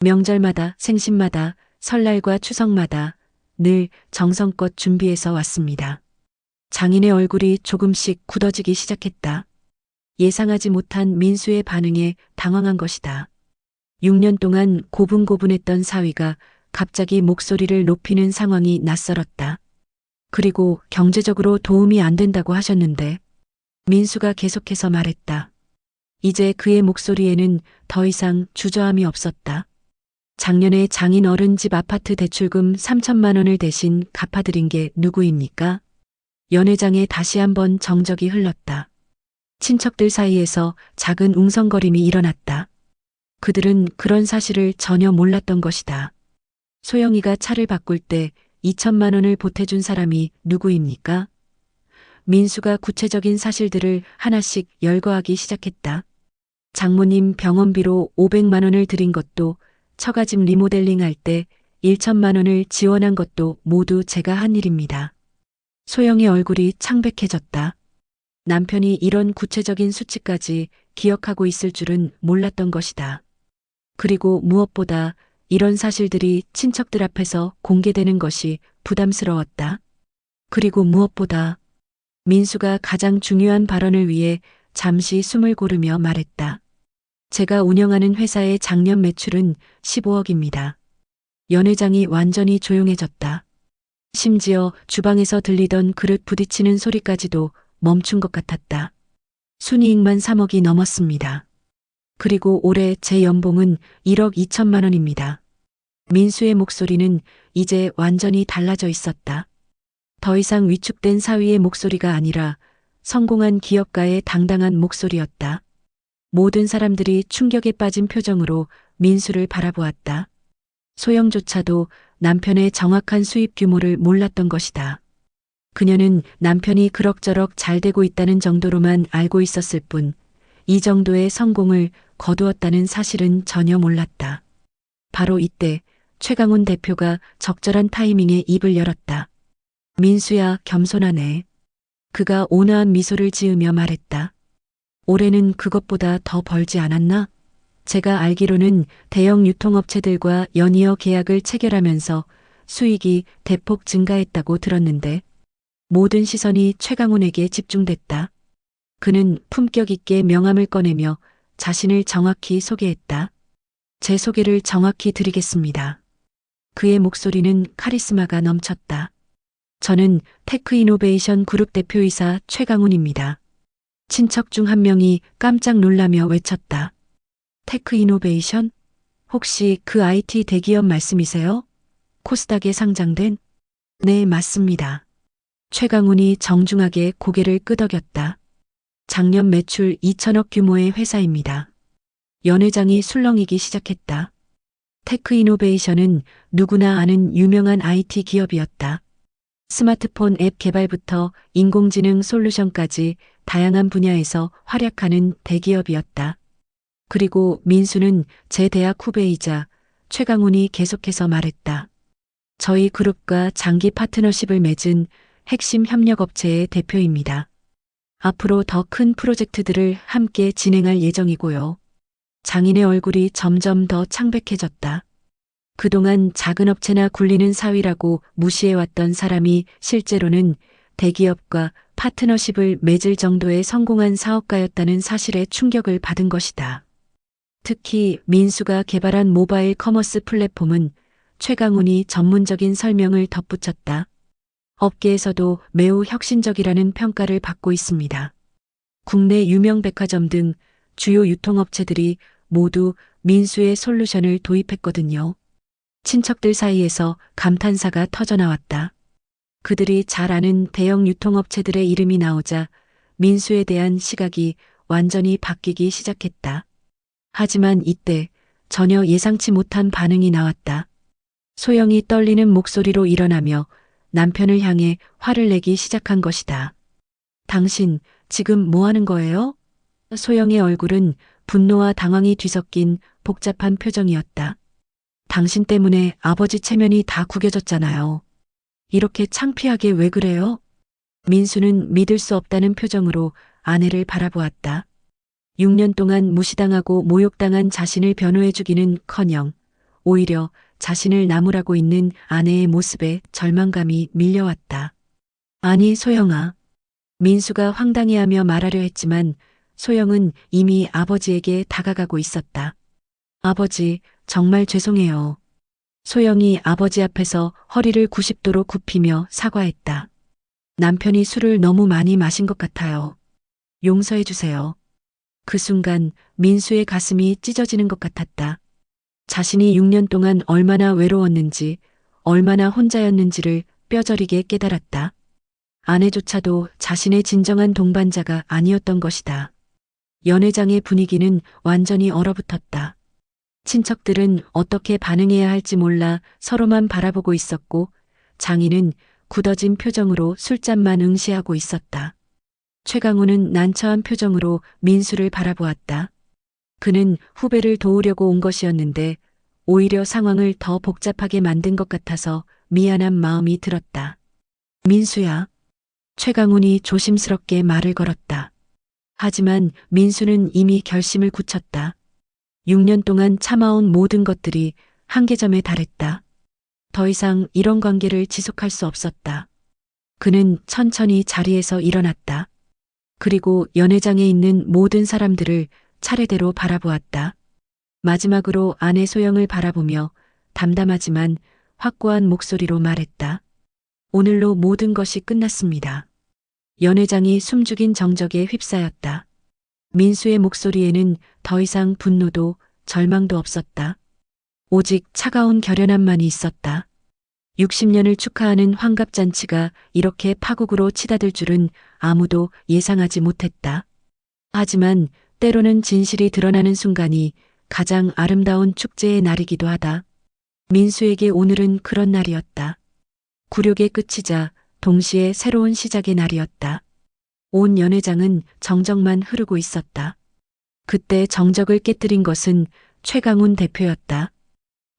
명절마다 생신마다 설날과 추석마다 늘 정성껏 준비해서 왔습니다. 장인의 얼굴이 조금씩 굳어지기 시작했다. 예상하지 못한 민수의 반응에 당황한 것이다. 6년 동안 고분고분했던 사위가 갑자기 목소리를 높이는 상황이 낯설었다. 그리고 경제적으로 도움이 안 된다고 하셨는데 민수가 계속해서 말했다. 이제 그의 목소리에는 더 이상 주저함이 없었다. 작년에 장인 어른 집 아파트 대출금 3천만 원을 대신 갚아드린 게 누구입니까? 연회장에 다시 한번 정적이 흘렀다. 친척들 사이에서 작은 웅성거림이 일어났다. 그들은 그런 사실을 전혀 몰랐던 것이다. 소영이가 차를 바꿀 때 2천만 원을 보태준 사람이 누구입니까? 민수가 구체적인 사실들을 하나씩 열거하기 시작했다. 장모님 병원비로 500만 원을 드린 것도, 처가집 리모델링 할 때 1천만 원을 지원한 것도 모두 제가 한 일입니다. 소영의 얼굴이 창백해졌다. 남편이 이런 구체적인 수치까지 기억하고 있을 줄은 몰랐던 것이다. 그리고 무엇보다 이런 사실들이 친척들 앞에서 공개되는 것이 부담스러웠다. 그리고 무엇보다 민수가 가장 중요한 발언을 위해 잠시 숨을 고르며 말했다. 제가 운영하는 회사의 작년 매출은 15억입니다. 연회장이 완전히 조용해졌다. 심지어 주방에서 들리던 그릇 부딪히는 소리까지도 멈춘 것 같았다. 순이익만 3억이 넘었습니다. 그리고 올해 제 연봉은 1억 2천만 원입니다. 민수의 목소리는 이제 완전히 달라져 있었다. 더 이상 위축된 사위의 목소리가 아니라 성공한 기업가의 당당한 목소리였다. 모든 사람들이 충격에 빠진 표정으로 민수를 바라보았다. 소영조차도 남편의 정확한 수입 규모를 몰랐던 것이다. 그녀는 남편이 그럭저럭 잘 되고 있다는 정도로만 알고 있었을 뿐, 이 정도의 성공을 거두었다는 사실은 전혀 몰랐다. 바로 이때 최강훈 대표가 적절한 타이밍에 입을 열었다. 민수야, 겸손하네. 그가 온화한 미소를 지으며 말했다. 올해는 그것보다 더 벌지 않았나? 제가 알기로는 대형 유통업체들과 연이어 계약을 체결하면서 수익이 대폭 증가했다고 들었는데 모든 시선이 최강훈에게 집중됐다. 그는 품격 있게 명함을 꺼내며 자신을 정확히 소개했다. 제 소개를 정확히 드리겠습니다. 그의 목소리는 카리스마가 넘쳤다. 저는 테크이노베이션 그룹 대표이사 최강훈입니다. 친척 중 한 명이 깜짝 놀라며 외쳤다. 테크이노베이션? 혹시 그 IT 대기업 말씀이세요? 코스닥에 상장된? 네, 맞습니다. 최강훈이 정중하게 고개를 끄덕였다. 작년 매출 2천억 규모의 회사입니다. 연회장이 술렁이기 시작했다. 테크이노베이션은 누구나 아는 유명한 IT 기업이었다. 스마트폰 앱 개발부터 인공지능 솔루션까지 다양한 분야에서 활약하는 대기업이었다. 그리고 민수는 제 대학 후배이자 최강훈이 계속해서 말했다. 저희 그룹과 장기 파트너십을 맺은 핵심 협력업체의 대표입니다. 앞으로 더 큰 프로젝트들을 함께 진행할 예정이고요. 장인의 얼굴이 점점 더 창백해졌다. 그동안 작은 업체나 굴리는 사위라고 무시해왔던 사람이 실제로는 대기업과 파트너십을 맺을 정도의 성공한 사업가였다는 사실에 충격을 받은 것이다. 특히 민수가 개발한 모바일 커머스 플랫폼은 최강훈이 전문적인 설명을 덧붙였다. 업계에서도 매우 혁신적이라는 평가를 받고 있습니다. 국내 유명 백화점 등 주요 유통업체들이 모두 민수의 솔루션을 도입했거든요. 친척들 사이에서 감탄사가 터져나왔다. 그들이 잘 아는 대형 유통업체들의 이름이 나오자 민수에 대한 시각이 완전히 바뀌기 시작했다. 하지만 이때 전혀 예상치 못한 반응이 나왔다. 소영이 떨리는 목소리로 일어나며 남편을 향해 화를 내기 시작한 것이다. 당신 지금 뭐 하는 거예요? 소영의 얼굴은 분노와 당황이 뒤섞인 복잡한 표정이었다. 당신 때문에 아버지 체면이 다 구겨졌잖아요. 이렇게 창피하게 왜 그래요? 민수는 믿을 수 없다는 표정으로 아내를 바라보았다. 6년 동안 무시당하고 모욕당한 자신을 변호해주기는커녕 오히려 자신을 나무라고 있는 아내의 모습에 절망감이 밀려왔다. 아니 소영아. 민수가 황당해하며 말하려 했지만 소영은 이미 아버지에게 다가가고 있었다. 아버지, 정말 죄송해요. 소영이 아버지 앞에서 허리를 90도로 굽히며 사과했다. 남편이 술을 너무 많이 마신 것 같아요. 용서해 주세요. 그 순간 민수의 가슴이 찢어지는 것 같았다. 자신이 6년 동안 얼마나 외로웠는지, 얼마나 혼자였는지를 뼈저리게 깨달았다. 아내조차도 자신의 진정한 동반자가 아니었던 것이다. 연회장의 분위기는 완전히 얼어붙었다. 친척들은 어떻게 반응해야 할지 몰라 서로만 바라보고 있었고 장인은 굳어진 표정으로 술잔만 응시하고 있었다. 최강우는 난처한 표정으로 민수를 바라보았다. 그는 후배를 도우려고 온 것이었는데 오히려 상황을 더 복잡하게 만든 것 같아서 미안한 마음이 들었다. 민수야. 최강훈이 조심스럽게 말을 걸었다. 하지만 민수는 이미 결심을 굳혔다. 6년 동안 참아온 모든 것들이 한계점에 달했다. 더 이상 이런 관계를 지속할 수 없었다. 그는 천천히 자리에서 일어났다. 그리고 연회장에 있는 모든 사람들을 차례대로 바라보았다. 마지막으로 아내 소영을 바라보며 담담하지만 확고한 목소리로 말했다. 오늘로 모든 것이 끝났습니다. 연회장이 숨죽인 정적에 휩싸였다. 민수의 목소리에는 더 이상 분노도 절망도 없었다. 오직 차가운 결연함만이 있었다. 60년을 축하하는 환갑잔치가 이렇게 파국으로 치닫을 줄은 아무도 예상하지 못했다. 하지만 때로는 진실이 드러나는 순간이 가장 아름다운 축제의 날이기도 하다. 민수에게 오늘은 그런 날이었다. 굴욕의 끝이자 동시에 새로운 시작의 날이었다. 온 연회장은 정적만 흐르고 있었다. 그때 정적을 깨뜨린 것은 최강훈 대표였다.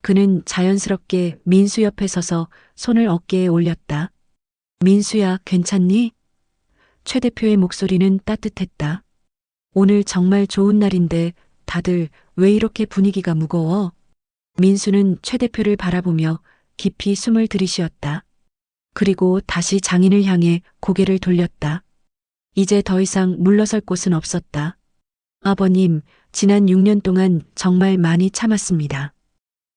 그는 자연스럽게 민수 옆에 서서 손을 어깨에 올렸다. 민수야, 괜찮니? 최 대표의 목소리는 따뜻했다. 오늘 정말 좋은 날인데 다들 왜 이렇게 분위기가 무거워? 민수는 최 대표를 바라보며 깊이 숨을 들이쉬었다. 그리고 다시 장인을 향해 고개를 돌렸다. 이제 더 이상 물러설 곳은 없었다. 아버님, 지난 6년 동안 정말 많이 참았습니다.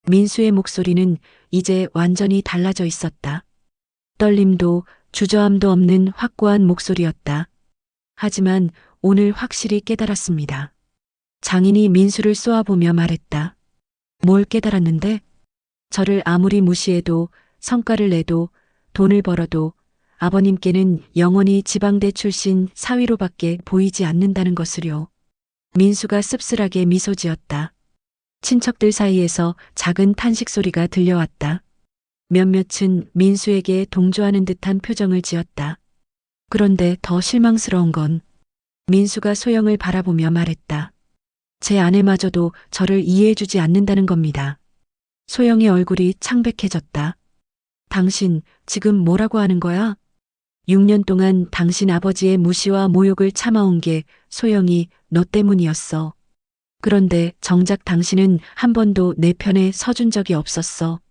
민수의 목소리는 이제 완전히 달라져 있었다. 떨림도 주저함도 없는 확고한 목소리였다. 하지만 오늘 확실히 깨달았습니다. 장인이 민수를 쏘아보며 말했다. 뭘 깨달았는데? 저를 아무리 무시해도 성과를 내도 돈을 벌어도 아버님께는 영원히 지방대 출신 사위로밖에 보이지 않는다는 것을요. 민수가 씁쓸하게 미소 지었다. 친척들 사이에서 작은 탄식 소리가 들려왔다. 몇몇은 민수에게 동조하는 듯한 표정을 지었다. 그런데 더 실망스러운 건 민수가 소영을 바라보며 말했다. 제 아내마저도 저를 이해해주지 않는다는 겁니다. 소영의 얼굴이 창백해졌다. 당신 지금 뭐라고 하는 거야? 6년 동안 당신 아버지의 무시와 모욕을 참아온 게 소영이 너 때문이었어. 그런데 정작 당신은 한 번도 내 편에 서준 적이 없었어.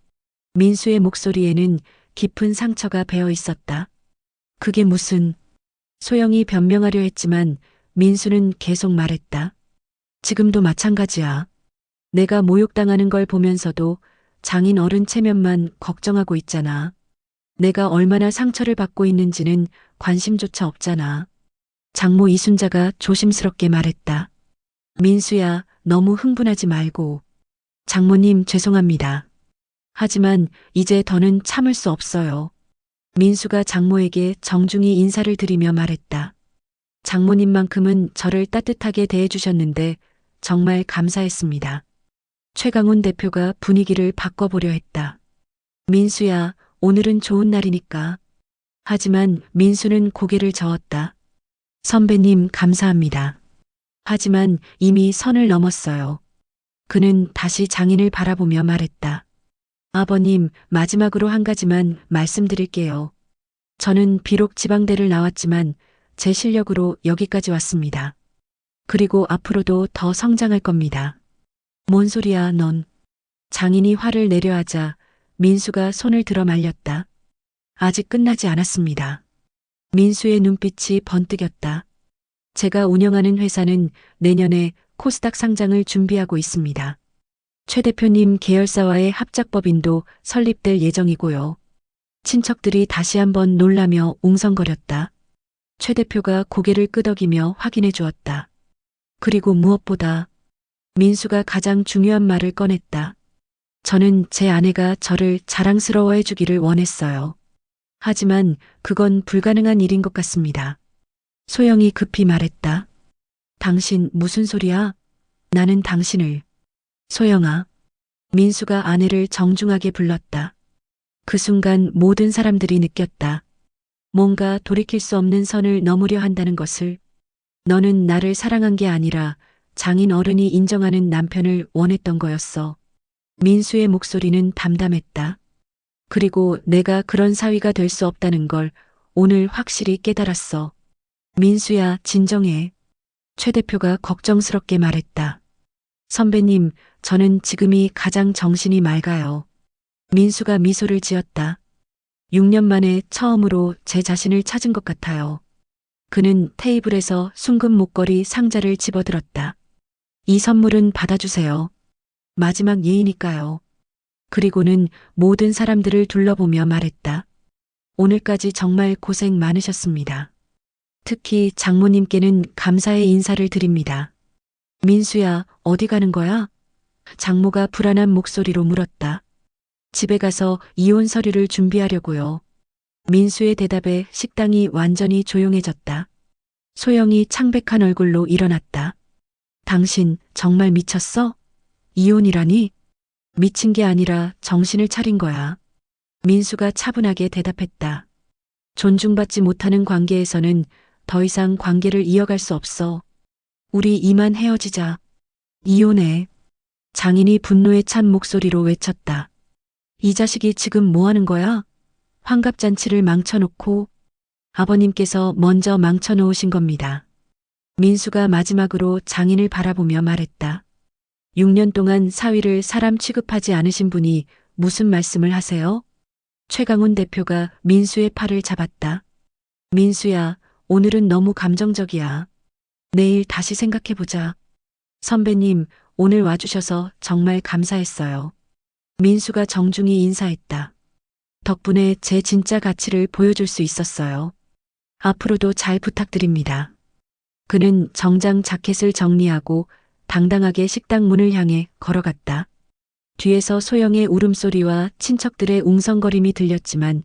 민수의 목소리에는 깊은 상처가 배어 있었다. 그게 무슨... 소영이 변명하려 했지만 민수는 계속 말했다. 지금도 마찬가지야. 내가 모욕당하는 걸 보면서도 장인 어른 체면만 걱정하고 있잖아. 내가 얼마나 상처를 받고 있는지는 관심조차 없잖아. 장모 이순자가 조심스럽게 말했다. 민수야, 너무 흥분하지 말고. 장모님 죄송합니다. 하지만 이제 더는 참을 수 없어요. 민수가 장모에게 정중히 인사를 드리며 말했다. 장모님만큼은 저를 따뜻하게 대해주셨는데 정말 감사했습니다. 최강훈 대표가 분위기를 바꿔보려 했다. 민수야, 오늘은 좋은 날이니까. 하지만 민수는 고개를 저었다. 선배님 감사합니다. 하지만 이미 선을 넘었어요. 그는 다시 장인을 바라보며 말했다. 아버님, 마지막으로 한 가지만 말씀드릴게요. 저는 비록 지방대를 나왔지만 제 실력으로 여기까지 왔습니다. 그리고 앞으로도 더 성장할 겁니다. 뭔 소리야, 넌. 장인이 화를 내려 하자 민수가 손을 들어 말렸다. 아직 끝나지 않았습니다. 민수의 눈빛이 번뜩였다. 제가 운영하는 회사는 내년에 코스닥 상장을 준비하고 있습니다. 최 대표님 계열사와의 합작법인도 설립될 예정이고요. 친척들이 다시 한번 놀라며 웅성거렸다. 최 대표가 고개를 끄덕이며 확인해 주었다. 그리고 무엇보다 민수가 가장 중요한 말을 꺼냈다. 저는 제 아내가 저를 자랑스러워해 주기를 원했어요. 하지만 그건 불가능한 일인 것 같습니다. 소영이 급히 말했다. 당신 무슨 소리야? 나는 당신을. 소영아. 민수가 아내를 정중하게 불렀다. 그 순간 모든 사람들이 느꼈다. 뭔가 돌이킬 수 없는 선을 넘으려 한다는 것을. 너는 나를 사랑한 게 아니라 장인 어른이 인정하는 남편을 원했던 거였어. 민수의 목소리는 담담했다. 그리고 내가 그런 사위가 될 수 없다는 걸 오늘 확실히 깨달았어. 민수야, 진정해. 최 대표가 걱정스럽게 말했다. 선배님, 저는 지금이 가장 정신이 맑아요. 민수가 미소를 지었다. 6년 만에 처음으로 제 자신을 찾은 것 같아요. 그는 테이블에서 순금 목걸이 상자를 집어들었다. 이 선물은 받아주세요. 마지막 예의니까요. 그리고는 모든 사람들을 둘러보며 말했다. 오늘까지 정말 고생 많으셨습니다. 특히 장모님께는 감사의 인사를 드립니다. 민수야, 어디 가는 거야? 장모가 불안한 목소리로 물었다. 집에 가서 이혼 서류를 준비하려고요. 민수의 대답에 식당이 완전히 조용해졌다. 소영이 창백한 얼굴로 일어났다. 당신 정말 미쳤어? 이혼이라니? 미친 게 아니라 정신을 차린 거야. 민수가 차분하게 대답했다. 존중받지 못하는 관계에서는 더 이상 관계를 이어갈 수 없어. 우리 이만 헤어지자. 이혼해. 장인이 분노에 찬 목소리로 외쳤다. 이 자식이 지금 뭐 하는 거야? 환갑잔치를 망쳐놓고 아버님께서 먼저 망쳐놓으신 겁니다. 민수가 마지막으로 장인을 바라보며 말했다. 6년 동안 사위를 사람 취급하지 않으신 분이 무슨 말씀을 하세요? 최강훈 대표가 민수의 팔을 잡았다. 민수야, 오늘은 너무 감정적이야. 내일 다시 생각해보자. 선배님, 오늘 와주셔서 정말 감사했어요. 민수가 정중히 인사했다. 덕분에 제 진짜 가치를 보여줄 수 있었어요. 앞으로도 잘 부탁드립니다. 그는 정장 자켓을 정리하고 당당하게 식당 문을 향해 걸어갔다. 뒤에서 소영의 울음소리와 친척들의 웅성거림이 들렸지만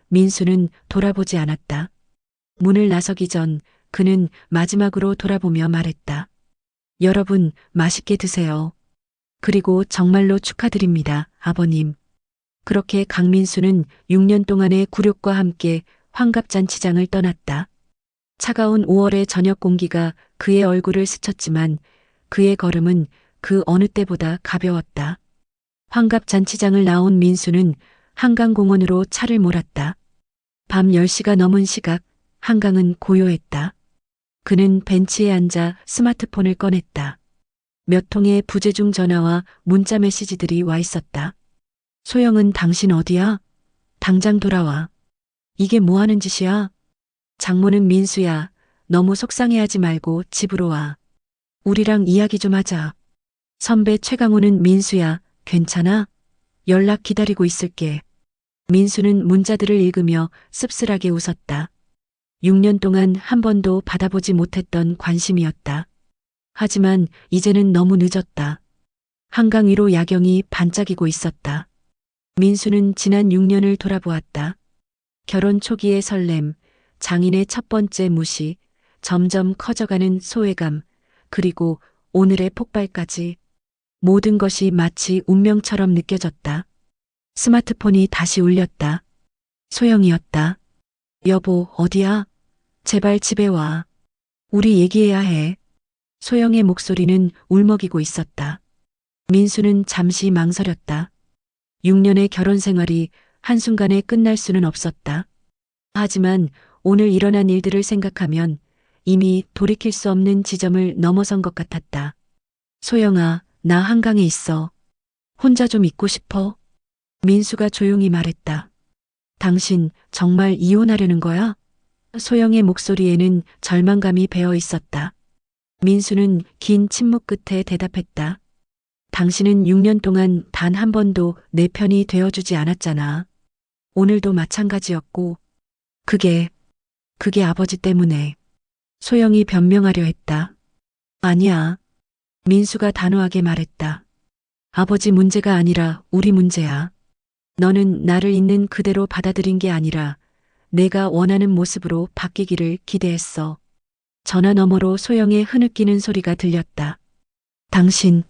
민수는 돌아보지 않았다. 문을 나서기 전 그는 마지막으로 돌아보며 말했다. 여러분, 맛있게 드세요. 그리고 정말로 축하드립니다, 아버님. 그렇게 강민수는 6년 동안의 굴욕과 함께 환갑잔치장을 떠났다. 차가운 5월의 저녁 공기가 그의 얼굴을 스쳤지만 그의 걸음은 그 어느 때보다 가벼웠다. 환갑잔치장을 나온 민수는 한강공원으로 차를 몰았다. 밤 10시가 넘은 시각, 한강은 고요했다. 그는 벤치에 앉아 스마트폰을 꺼냈다. 몇 통의 부재중 전화와 문자 메시지들이 와 있었다. 소영은 당신 어디야? 당장 돌아와. 이게 뭐 하는 짓이야? 장모는 민수야, 너무 속상해하지 말고 집으로 와. 우리랑 이야기 좀 하자. 선배 최강호는 민수야, 괜찮아? 연락 기다리고 있을게. 민수는 문자들을 읽으며 씁쓸하게 웃었다. 6년 동안 한 번도 받아보지 못했던 관심이었다. 하지만 이제는 너무 늦었다. 한강 위로 야경이 반짝이고 있었다. 민수는 지난 6년을 돌아보았다. 결혼 초기의 설렘, 장인의 첫 번째 무시, 점점 커져가는 소외감, 그리고 오늘의 폭발까지 모든 것이 마치 운명처럼 느껴졌다. 스마트폰이 다시 울렸다. 소영이었다. 여보, 어디야? 제발 집에 와. 우리 얘기해야 해. 소영의 목소리는 울먹이고 있었다. 민수는 잠시 망설였다. 6년의 결혼 생활이 한순간에 끝날 수는 없었다. 하지만 오늘 일어난 일들을 생각하면 이미 돌이킬 수 없는 지점을 넘어선 것 같았다. 소영아, 나 한강에 있어. 혼자 좀 있고 싶어. 민수가 조용히 말했다. 당신 정말 이혼하려는 거야? 소영의 목소리에는 절망감이 배어 있었다. 민수는 긴 침묵 끝에 대답했다. 당신은 6년 동안 단 한 번도 내 편이 되어주지 않았잖아. 오늘도 마찬가지였고, 그게 아버지 때문에. 소영이 변명하려 했다. 아니야. 민수가 단호하게 말했다. 아버지 문제가 아니라 우리 문제야. 너는 나를 있는 그대로 받아들인 게 아니라 내가 원하는 모습으로 바뀌기를 기대했어. 전화 너머로 소영의 흐느끼는 소리가 들렸다. 당신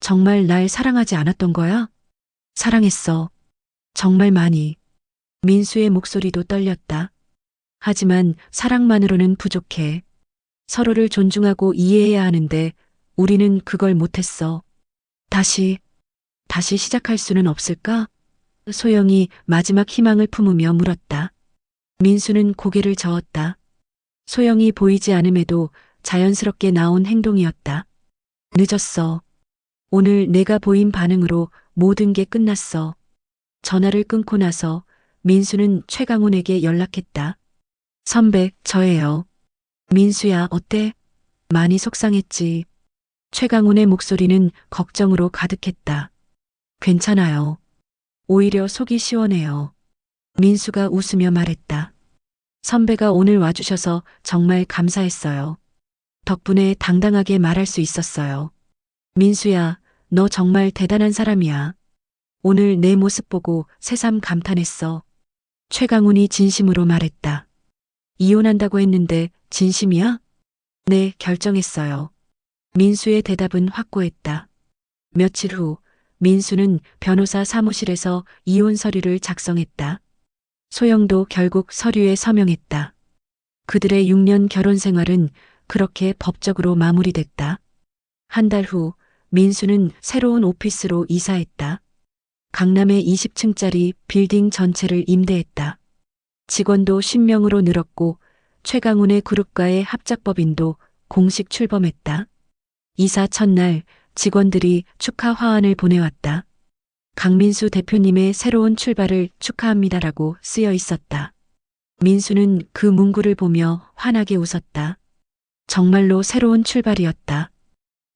정말 날 사랑하지 않았던 거야? 사랑했어. 정말 많이. 민수의 목소리도 떨렸다. 하지만 사랑만으로는 부족해. 서로를 존중하고 이해해야 하는데 우리는 그걸 못했어. 다시 시작할 수는 없을까? 소영이 마지막 희망을 품으며 물었다. 민수는 고개를 저었다. 소영이 보이지 않음에도 자연스럽게 나온 행동이었다. 늦었어. 오늘 내가 보인 반응으로 모든 게 끝났어. 전화를 끊고 나서 민수는 최강훈에게 연락했다. 선배, 저예요. 민수야, 어때? 많이 속상했지. 최강훈의 목소리는 걱정으로 가득했다. 괜찮아요. 오히려 속이 시원해요. 민수가 웃으며 말했다. 선배가 오늘 와주셔서 정말 감사했어요. 덕분에 당당하게 말할 수 있었어요. 민수야, 너 정말 대단한 사람이야. 오늘 내 모습 보고 새삼 감탄했어. 최강훈이 진심으로 말했다. 이혼한다고 했는데 진심이야? 네, 결정했어요. 민수의 대답은 확고했다. 며칠 후 민수는 변호사 사무실에서 이혼 서류를 작성했다. 소영도 결국 서류에 서명했다. 그들의 6년 결혼 생활은 그렇게 법적으로 마무리됐다. 한 달 후 민수는 새로운 오피스로 이사했다. 강남의 20층짜리 빌딩 전체를 임대했다. 직원도 10명으로 늘었고 최강훈의 그룹과의 합작법인도 공식 출범했다. 이사 첫날 직원들이 축하 화환을 보내왔다. 강민수 대표님의 새로운 출발을 축하합니다라고 쓰여 있었다. 민수는 그 문구를 보며 환하게 웃었다. 정말로 새로운 출발이었다.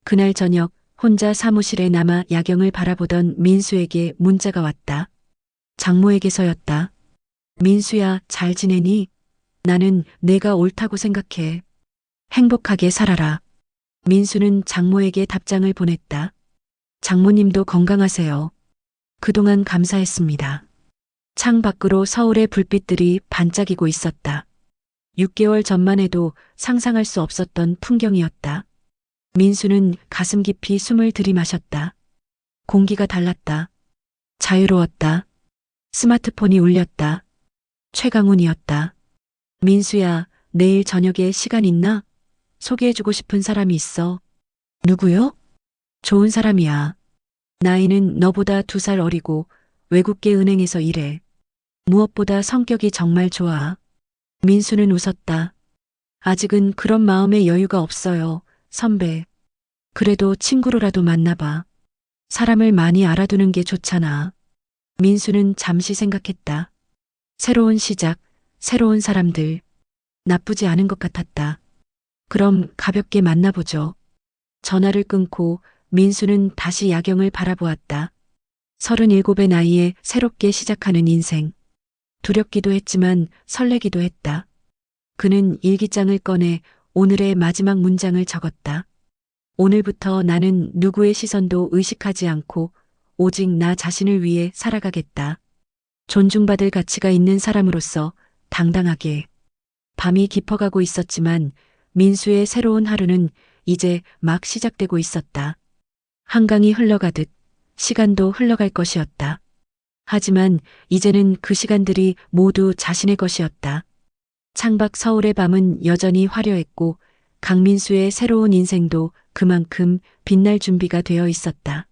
그날 저녁 혼자 사무실에 남아 야경을 바라보던 민수에게 문자가 왔다. 장모에게서였다. 민수야, 잘 지내니? 나는 내가 옳다고 생각해. 행복하게 살아라. 민수는 장모에게 답장을 보냈다. 장모님도 건강하세요. 그동안 감사했습니다. 창 밖으로 서울의 불빛들이 반짝이고 있었다. 6개월 전만 해도 상상할 수 없었던 풍경이었다. 민수는 가슴 깊이 숨을 들이마셨다. 공기가 달랐다. 자유로웠다. 스마트폰이 울렸다. 최강훈이었다. 민수야, 내일 저녁에 시간 있나? 소개해주고 싶은 사람이 있어. 누구요? 좋은 사람이야. 나이는 너보다 2살 어리고 외국계 은행에서 일해. 무엇보다 성격이 정말 좋아. 민수는 웃었다. 아직은 그런 마음의 여유가 없어요, 선배. 그래도 친구로라도 만나봐. 사람을 많이 알아두는 게 좋잖아. 민수는 잠시 생각했다. 새로운 시작, 새로운 사람들. 나쁘지 않은 것 같았다. 그럼 가볍게 만나보죠. 전화를 끊고 민수는 다시 야경을 바라보았다. 37의 나이에 새롭게 시작하는 인생. 두렵기도 했지만 설레기도 했다. 그는 일기장을 꺼내 오늘의 마지막 문장을 적었다. 오늘부터 나는 누구의 시선도 의식하지 않고 오직 나 자신을 위해 살아가겠다. 존중받을 가치가 있는 사람으로서 당당하게. 밤이 깊어가고 있었지만 민수의 새로운 하루는 이제 막 시작되고 있었다. 한강이 흘러가듯 시간도 흘러갈 것이었다. 하지만 이제는 그 시간들이 모두 자신의 것이었다. 창밖 서울의 밤은 여전히 화려했고 강민수의 새로운 인생도 그만큼 빛날 준비가 되어 있었다.